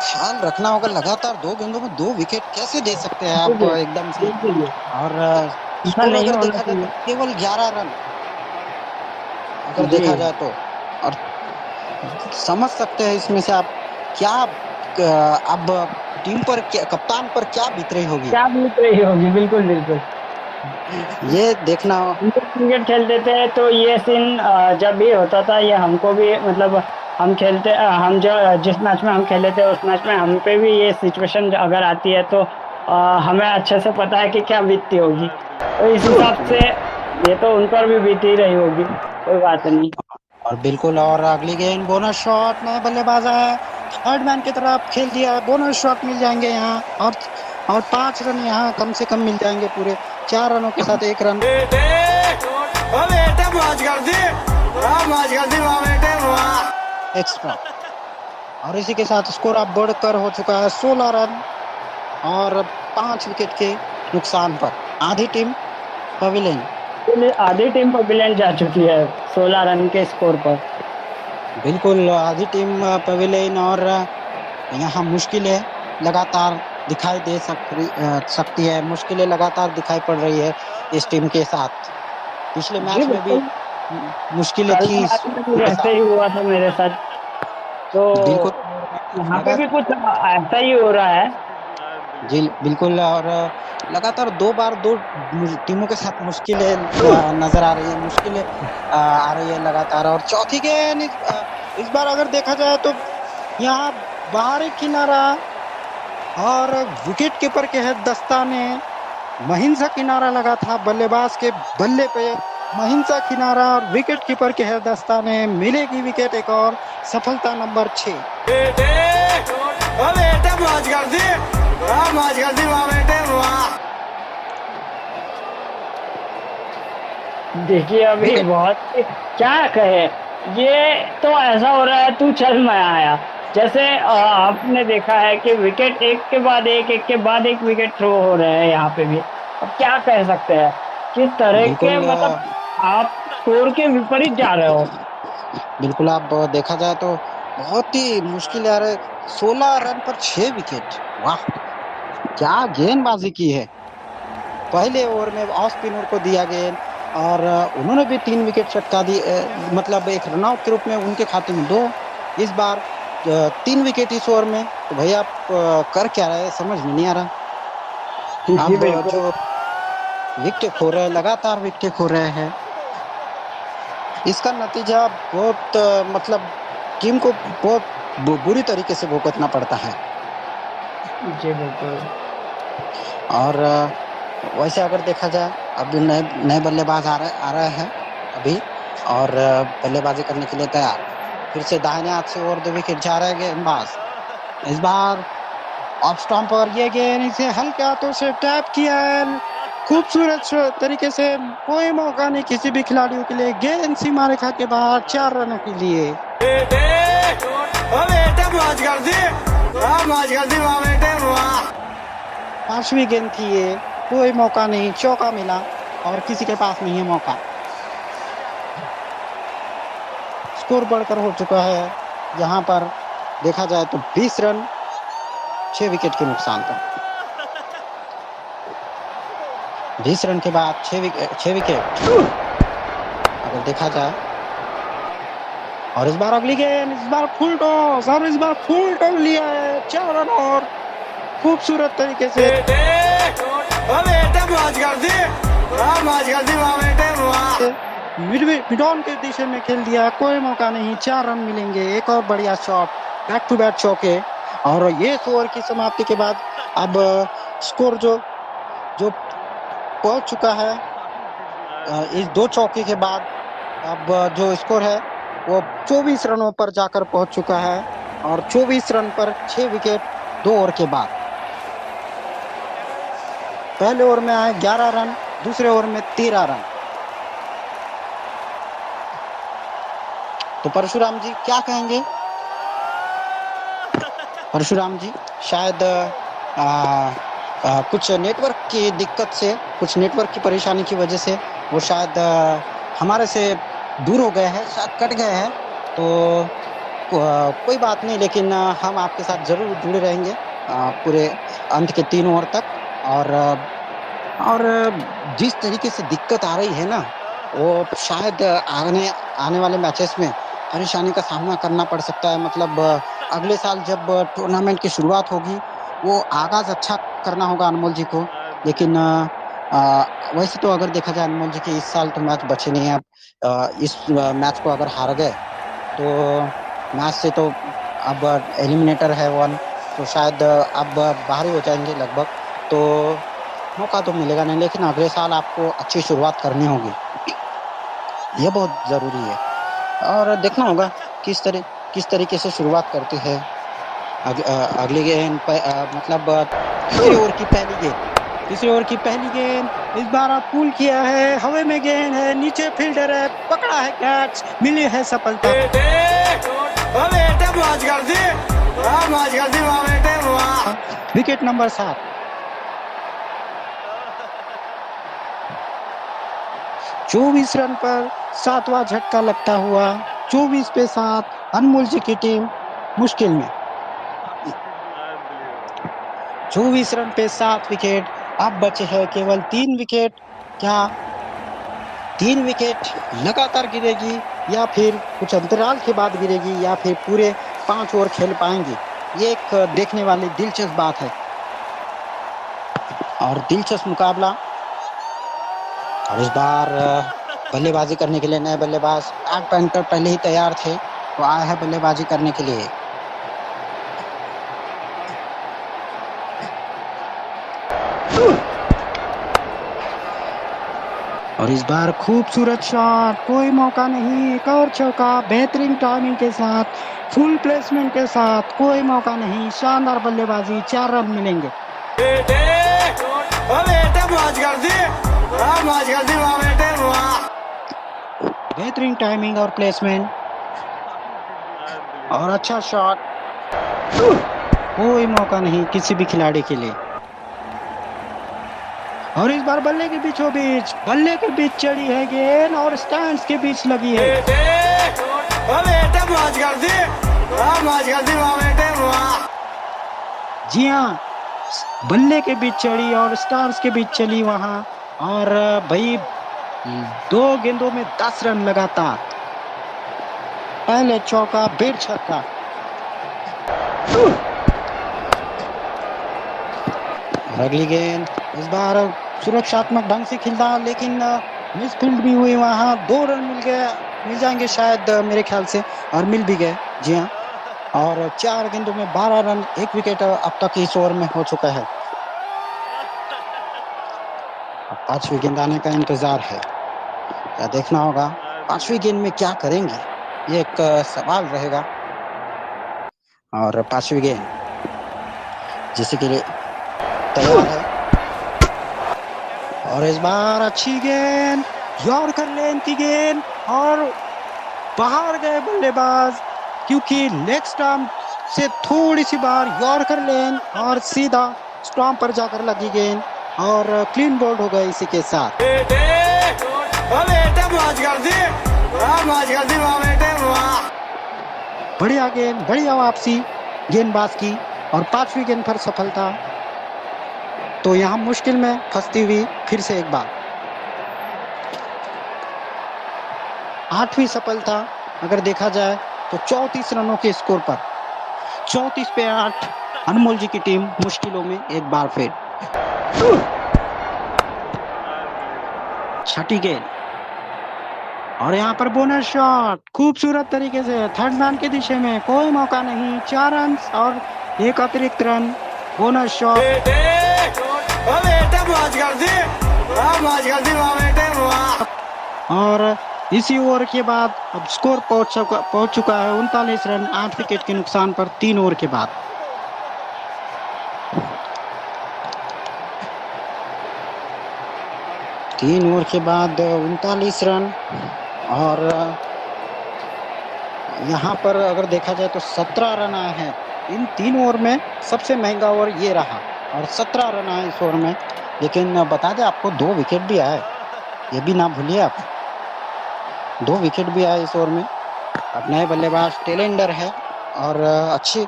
ख्याल रखना होगा लगातार 2 गेंदों में 2 विकेट कैसे दे सकते हैं आप एकदम से। और स्कोर अगर देखा जाए तो केवल 11 रन अगर देखा जाए तो, और समझ सकते हैं इसमें से आप क्या अब टीम पर कप्तान पर क्या बीत रही होगी, बिल्कुल बिल्कुल। ये देखना। क्रिकेट खेलते थे तो ये सीन जब भी होता था, ये हमको भी मतलब हम खेलते हम जो जिस मैच में हम खेले थे उस मैच में हम पे भी ये सिचुएशन अगर आती है तो हमें अच्छे से पता है कि क्या बीतती होगी। तो इस हिसाब से ये तो उन पर भी बीती रही होगी, कोई बात नहीं। और बिल्कुल, और अगली गेंद बोनस शॉट, नए बल्लेबाज है, थर्ड मैन की तरफ खेल दिया, बोनस शॉट मिल जाएंगे यहाँ, और 5 रन यहाँ कम से कम मिल जाएंगे पूरे। 4 रनों के साथ 1 रन एक्स्ट्रा, और इसी के साथ स्कोर अब बढ़कर हो चुका है 16 रन और 5 विकेट के नुकसान पर आधी टीम पवेलियन जा चुकी है 16 रन के स्कोर पर। बिल्कुल, आधी टीम पवेलियन, और यहाँ मुश्किलें लगातार दिखाई दे सकती है, मुश्किलें लगातार दिखाई पड़ रही है इस टीम के साथ। पिछले मैच में भी मुश्किलें थी, ऐसा ही हुआ था मेरे साथ, तो यहाँ पे भी कुछ ऐसा ही हो रहा है जी। बिल्कुल, और लगातार 2 बार 2 टीमों के साथ मुश्किलें नजर आ रही है, मुश्किलें आ रही है लगातार। और चौथी गेंद इस बार अगर देखा जाए तो यहाँ बाहरी किनारा और विकेट कीपर के दस्ताने, महिंसा किनारा लगा था बल्लेबाज के बल्ले पे, महिंसा किनारा और विकेट कीपर के दस्ताने, मिलेगी विकेट एक और, सफलता नंबर 6। देखिए अभी बहुत क्या कहे, ये तो ऐसा हो रहा है तू चल मैं आया, जैसे आपने देखा है कि विकेट एक के बाद एक विकेट थ्रो हो रहे हैं यहाँ पे भी। अब क्या कह सकते हैं, किस तरह के मतलब आप स्कोर के विपरीत जा रहे हो। बिल्कुल, आप देखा जाए तो बहुत ही मुश्किल आ रहा है। 16 रन पर 6 विकेट, वाह क्या गेंदबाजी की है। पहले ओवर में ऑफ स्पिनर को दिया गेंद, और उन्होंने भी 3 विकेट चटका दी, मतलब एक रनआउट के रूप में उनके खाते में 2। इस बार 3 विकेट इस ओवर में, तो भैया आप कर क्या रहे हैं समझ में नहीं आ रहा। जी अब बिल्कुल। जो विकेट खो रहे हैं, लगातार विकेट खो रहे हैं, इसका नतीजा बहुत मतलब टीम को बहुत बुरी तरीके से भुगतना पड़ता है। जी बिल्कुल। और वैसे अगर देखा जाए, अब नए नए बल्लेबाज आ रहे हैं अभी, और बल्लेबाजी करने के लिए तैयार। फिर से दाहिने हाथ से और 2 विकेट जा रहे हैं गेंदबाज। इस बार ऑफ स्टंप पर ये गेंद इसे हल्के हाथों से टैप किया है, खूबसूरत तरीके से, कोई मौका नहीं किसी भी खिलाड़ियों के लिए। गेंद सीमा रेखा के बाहर 4 रनों के लिए। पांचवी गेंद थी ये, कोई मौका नहीं, चौका मिला और किसी के पास नहीं है मौका। स्कोर बढ़कर हो चुका है यहाँ पर देखा जाए तो 20 रन 6 विकेट के नुकसान पर। 20 रन के बाद 6 विकेट अगर देखा जाए। और इस बार अगली गेंद, इस बार फुल टॉस, और इस बार फुल टॉस लिया है, 4 रन और खूबसूरत तरीके से। मिड ऑन के दिशा में खेल दिया, कोई मौका नहीं, 4 रन मिलेंगे। एक और बढ़िया शॉट, बैक टू बैक चौके। और ये ओवर की समाप्ति के बाद अब स्कोर जो पहुंच चुका है, इस 2 चौके के बाद अब जो स्कोर है वो 24 रनों पर जाकर पहुंच चुका है। और 24 रन पर 6 विकेट 2 ओवर के बाद। पहले ओवर में आए 11 रन, दूसरे ओवर में 13 रन। तो परशुराम जी क्या कहेंगे? परशुराम जी शायद कुछ नेटवर्क की दिक्कत से, कुछ नेटवर्क की परेशानी की वजह से वो शायद हमारे से दूर हो गए हैं, शायद कट गए हैं। तो कोई बात नहीं, लेकिन हम आपके साथ जरूर जुड़े रहेंगे पूरे अंत के 3 ओवर तक। और जिस तरीके से दिक्कत आ रही है ना, वो शायद आने वाले मैचेस में परेशानी का सामना करना पड़ सकता है। मतलब अगले साल जब टूर्नामेंट की शुरुआत होगी, वो आगाज अच्छा करना होगा अनमोल जी को। लेकिन वैसे तो अगर देखा जाए अनमोल जी के इस साल तो मैच बचे नहीं है। अब इस मैच को अगर हार गए तो मैच से तो अब एलिमिनेटर है 1, तो शायद अब बाहर ही हो जाएंगे लगभग। तो मौका तो मिलेगा नहीं, लेकिन अगले साल आपको अच्छी शुरुआत करनी होगी, ये बहुत ज़रूरी है। और देखना होगा किस तरीके से शुरुआत करती है अगली गेंद। मतलब तीसरे ओवर की पहली गेंद, इस बार आप पुल किया है, हवा में गेंद है, नीचे फील्डर है, पकड़ा है कैच, मिली है सफलता। Wicket number 7। 24 रन पर 7वां झटका लगता हुआ 24 पे 7 अनमोल जी की टीम मुश्किल में। 24 रन पे 7 विकेट, अब बचे हैं केवल 3 विकेट। क्या 3 विकेट लगातार गिरेगी या फिर कुछ अंतराल के बाद गिरेगी, या फिर पूरे 5 ओवर खेल पाएंगी? ये एक देखने वाली दिलचस्प बात है और दिलचस्प मुकाबला। और इस बार बल्लेबाजी करने के लिए नए बल्लेबाज पैट पेंटर पहले ही तैयार थे, तो आए हैं बल्लेबाजी करने के लिए। और इस बार खूबसूरत शॉट, कोई मौका नहीं, एक और चौका, बेहतरीन टाइमिंग के साथ, फुल प्लेसमेंट के साथ, कोई मौका नहीं, शानदार बल्लेबाजी, 4 रन मिलेंगे। बेहतरीन टाइमिंग और प्लेसमेंट और अच्छा शॉट, कोई मौका नहीं किसी भी खिलाड़ी के लिए। और इस बार बल्ले के बीच चढ़ी है गेंद और स्टैंड्स के बीच लगी है। जी हाँ, बल्ले के बीच चढ़ी और स्टार्स के बीच चली वहां। और भाई दो गेंदों में 10 रन लगातार, पहले चौका फिर छक्का। और अगली गेंद इस बार सुरक्षात्मक ढंग से खेला, लेकिन मिसफील्ड भी हुई, वहां 2 रन मिल जाएंगे शायद मेरे ख्याल से, और मिल भी गए। जी हाँ, और 4 गेंदों में 12 रन, 1 विकेट अब तक इस ओवर में हो चुका है। अब 5वीं गेंद आने का इंतजार है, क्या देखना होगा 5वीं गेंद में क्या करेंगे, ये एक सवाल रहेगा। और 5वीं गेंद जिसे के लिए तैयार है, और इस बार अच्छी गेंद, यॉर्कर लेन की गेंद, और बाहर गए बल्लेबाज, क्योंकि लेग स्टंप से थोड़ी सी बार यॉर्कर लेन और सीधा स्टंप पर जाकर लगी गेंद, और क्लीन बोल्ड हो गए इसी के साथ। बढ़िया गेंद, बढ़िया वापसी गेंदबाज की, और 5वीं गेंद पर सफलता। तो यहाँ मुश्किल में फंसती हुई फिर से एक बार 8वीं सफलता अगर देखा जाए तो 34 रनों के स्कोर पर 34 पे 8, अनमोल जी की टीम मुश्किलों में एक बार फिर। छठी गेंद, और यहाँ पर बोनस शॉट खूबसूरत तरीके से थर्ड मैन की दिशा में, कोई मौका नहीं, 4 रन और 1 अतिरिक्त रन, बोनस शॉट। और इसी ओवर के बाद अब स्कोर पहुंच चुका है 39 रन, 8 विकेट के नुकसान पर 3 ओवर के बाद। तीन ओवर के बाद 39 रन, और यहाँ पर अगर देखा जाए तो 17 रन आए हैं। इन 3 ओवर में सबसे महंगा ओवर ये रहा, और 17 रन आए इस ओवर में। लेकिन बता दें आपको 2 विकेट भी आए, ये भी ना भूलिए आप, 2 विकेट भी आए इस ओवर में। अब नए बल्लेबाज टेलेंडर है, और अच्छी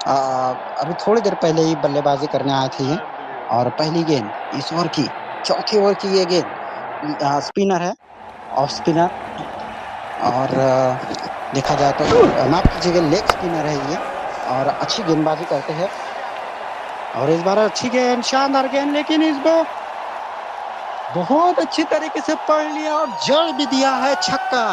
अभी थोड़ी देर पहले ही बल्लेबाजी करने आए थे ये। और पहली गेंद इस ओवर की, चौथे ओवर की ये गेंद, स्पिनर है, ऑफ स्पिनर, और देखा जाए तो माफ कीजिएगा लेग स्पिनर है ये, और अच्छी गेंदबाजी करते हैं। और इस बार अच्छी गेंद, शानदार गेंद, लेकिन इस बार बहुत अच्छी तरीके से पकड़ लिया और जड़ भी दिया है छक्का।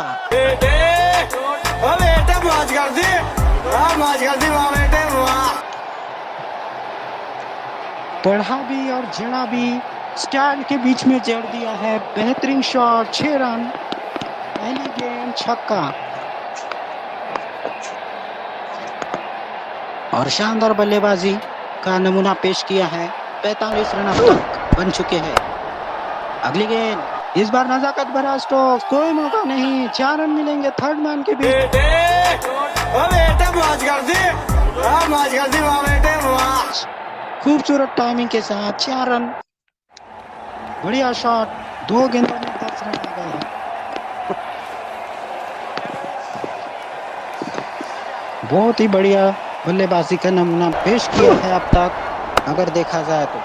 पढ़ा भी और जड़ा भी, स्टैंड के बीच में जड़ दिया है, बेहतरीन शॉट, 6 रन, पहली गेंद छक्का। और शानदार बल्लेबाजी का नमूना पेश किया है, 45 रन अब तक बन चुके हैं। अगली गेंद, इस बार नजाकत भरा स्ट्रोक, कोई मौका नहीं, 4 रन मिलेंगे थर्ड मैन के बीच। खूबसूरत टाइमिंग के साथ 4 रन, बढ़िया शॉट, 2 गेंदों में 10 रन आ गए हैं। बहुत ही बढ़िया बल्लेबाजी का नमूना पेश किया है अब तक अगर देखा जाए तो।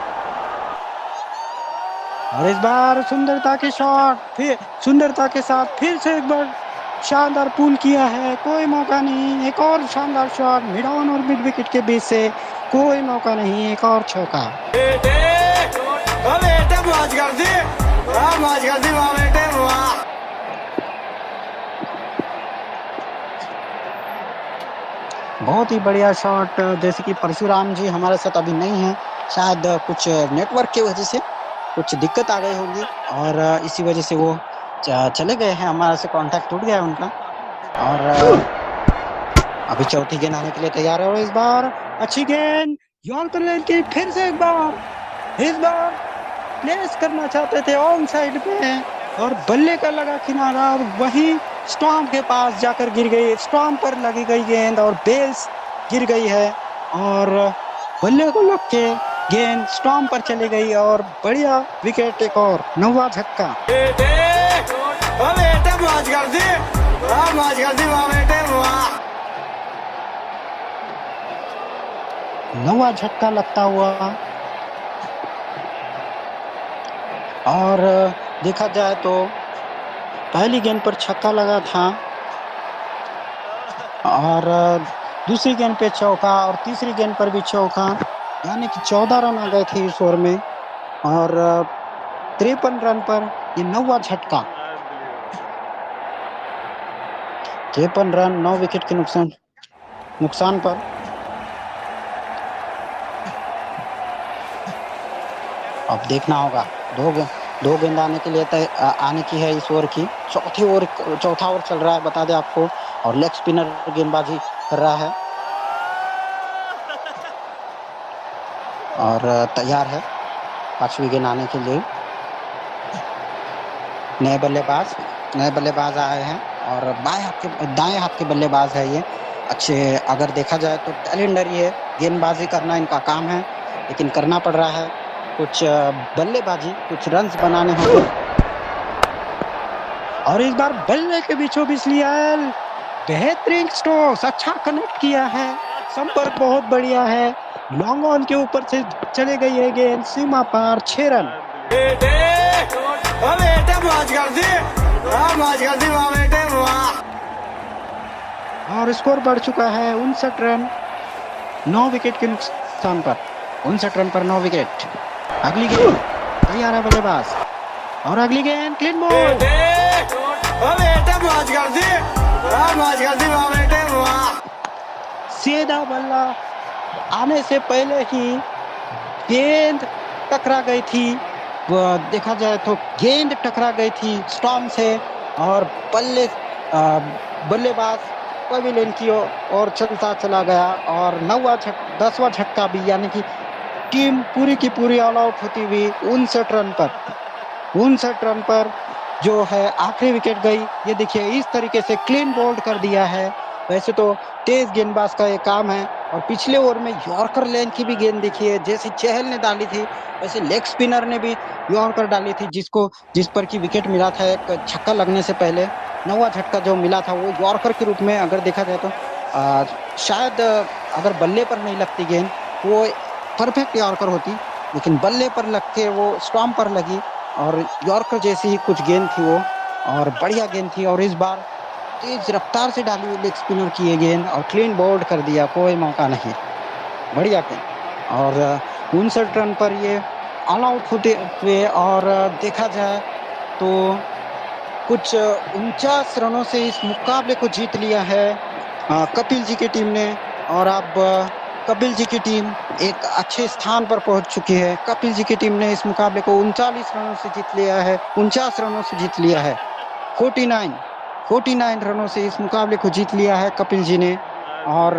और इस बार सुंदरता के शॉट, फिर सुंदरता के साथ फिर से एक बार शानदार पुल किया है, कोई मौका नहीं, एक और शानदार शॉट, मिड ऑन और मिड विकेट के बीच से, कोई मौका नहीं, एक और चौका। बहुत ही बढ़िया शॉट, जैसे कि परशुराम जी हमारे साथ अभी नहीं है, शायद कुछ नेटवर्क की वजह से कुछ दिक्कत आ गई होगी, और इसी वजह से वो चले गए हैं, हमारे से कांटेक्ट टूट गया उनका। और अभी चौथी गेंद आने के लिए तैयार है, और इस बार अच्छी गेंद, यॉर्कर लेन की, फिर से एक बार, इस बार प्लेस करना चाहते थे ऑन साइड पे, और बल्ले का लगा किनारा, और वही स्टंप के पास जाकर गिर गई, स्टंप पर लगी गई गेंद और बेल्स गिर गई है, और बल्ले को लग के गेंद स्टंप पर चली गई, और बढ़िया विकेट, एक और 9वां झटका। 9वां झटका लगता हुआ, और देखा जाए तो पहली गेंद पर छक्का लगा था और दूसरी गेंद पे चौका और तीसरी गेंद पर भी चौका, यानी कि 14 रन आ गए थे इस ओवर में और 53 रन पर ये 9वां झटका। 53 रन 9 विकेट के नुकसान पर। अब देखना होगा दो गेंद आने के लिए आने की है इस ओवर की। चौथा ओवर चल रहा है बता दें आपको, और लेग स्पिनर गेंदबाजी कर रहा है और तैयार है 5वीं गेंद आने के लिए। नए बल्लेबाज आए हैं और दाएं हाथ के बल्लेबाज है ये। अच्छे अगर देखा जाए तो टैलेंटरी है, गेंदबाजी करना इनका काम है, लेकिन करना पड़ रहा है कुछ बल्लेबाजी, कुछ रन्स बनाने होंगे। और इस बार बल्ले के बीचों बीच लिया है, बेहतरीन स्ट्रोक्स, अच्छा कनेक्ट किया है, संपर्क बहुत बढ़िया है, लॉन्ग ऑन के ऊपर से चले गई है गेंद, सीमा पार 6 रन। और स्कोर बढ़ चुका है 59 रन 9 विकेट के नुकसान पर। 59 रन पर 9 विकेट। अगली गेंद तैयार है बल्लेबाज और अगली गेंद क्लीन बोल्ड। सीधा बल्ला आने से पहले ही गेंद टकरा गई थी, देखा जाए तो गेंद टकरा गई थी स्टॉर्म से और बल्लेबाज पवेलियन की ओर चलता चला गया और 10वां झटका भी, यानी कि टीम पूरी की पूरी ऑल आउट होती हुई 59 रन पर जो है आखिरी विकेट गई। ये देखिए इस तरीके से क्लीन बोल्ड कर दिया है। वैसे तो तेज गेंदबाज का ये काम है और पिछले ओवर में यॉर्कर लेन की भी गेंद देखिए, जैसे चहल ने डाली थी वैसे लेग स्पिनर ने भी यॉर्कर डाली थी, जिस पर की विकेट मिला था एक छक्का लगने से पहले। 9वां झटका जो मिला था वो यॉर्कर के रूप में अगर देखा जाए तो शायद अगर बल्ले पर नहीं लगती गेंद वो परफेक्ट यॉर्कर होती, लेकिन बल्ले पर लग के वो स्टॉम्प पर लगी और यॉर्कर जैसी ही कुछ गेंद थी वो और बढ़िया गेंद थी। और इस बार तेज रफ्तार से डाली हुई लेग स्पिनर की ये गेंद और क्लीन बोल्ड कर दिया, कोई मौका नहीं, बढ़िया गेंद। और 59 रन पर ये ऑल आउट होते हुए और देखा जाए तो कुछ 49 रनों से इस मुकाबले को जीत लिया है कपिल जी की टीम ने। और अब कपिल जी की टीम एक अच्छे स्थान पर पहुंच चुकी है। कपिल जी की टीम ने इस मुकाबले को 39 रनों से जीत लिया है, 49 रनों से जीत लिया है। 49 रनों से इस मुकाबले को जीत लिया है कपिल जी ने। और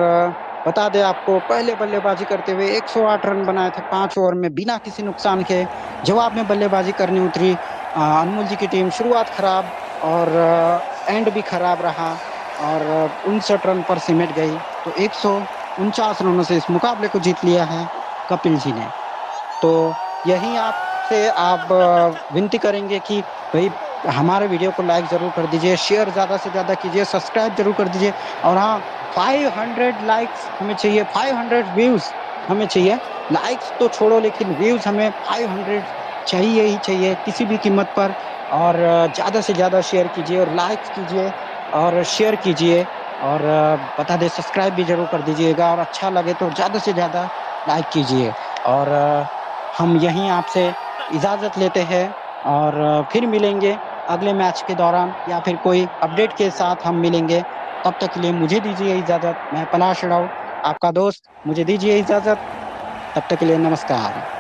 बता दें आपको, पहले बल्लेबाजी करते हुए 108 रन बनाए थे 5 ओवर में बिना किसी नुकसान के। जवाब में बल्लेबाजी करने उतरी अनमोल जी की टीम, शुरुआत खराब और एंड भी खराब रहा और 59 रन पर सिमट गई। तो 149 रनों से इस मुकाबले को जीत लिया है कपिल जी ने। तो यही आपसे आप विनती करेंगे कि भाई हमारे वीडियो को लाइक ज़रूर कर दीजिए, शेयर ज़्यादा से ज़्यादा कीजिए, सब्सक्राइब जरूर कर दीजिए। और हाँ, 500 लाइक्स हमें चाहिए, 500 व्यूज़ हमें चाहिए। लाइक्स तो छोड़ो, लेकिन व्यूज़ हमें 500 चाहिए ही चाहिए किसी भी कीमत पर। और ज़्यादा से ज़्यादा शेयर कीजिए और लाइक कीजिए और शेयर कीजिए और बता दें सब्सक्राइब भी ज़रूर कर दीजिएगा। और अच्छा लगे तो ज़्यादा से ज़्यादा लाइक कीजिए। और हम यहीं आपसे इजाज़त लेते हैं और फिर मिलेंगे अगले मैच के दौरान या फिर कोई अपडेट के साथ हम मिलेंगे। तब तक के लिए मुझे दीजिए इजाज़त। मैं पलाश राव आपका दोस्त, मुझे दीजिए इजाज़त। तब तक के लिए नमस्कार।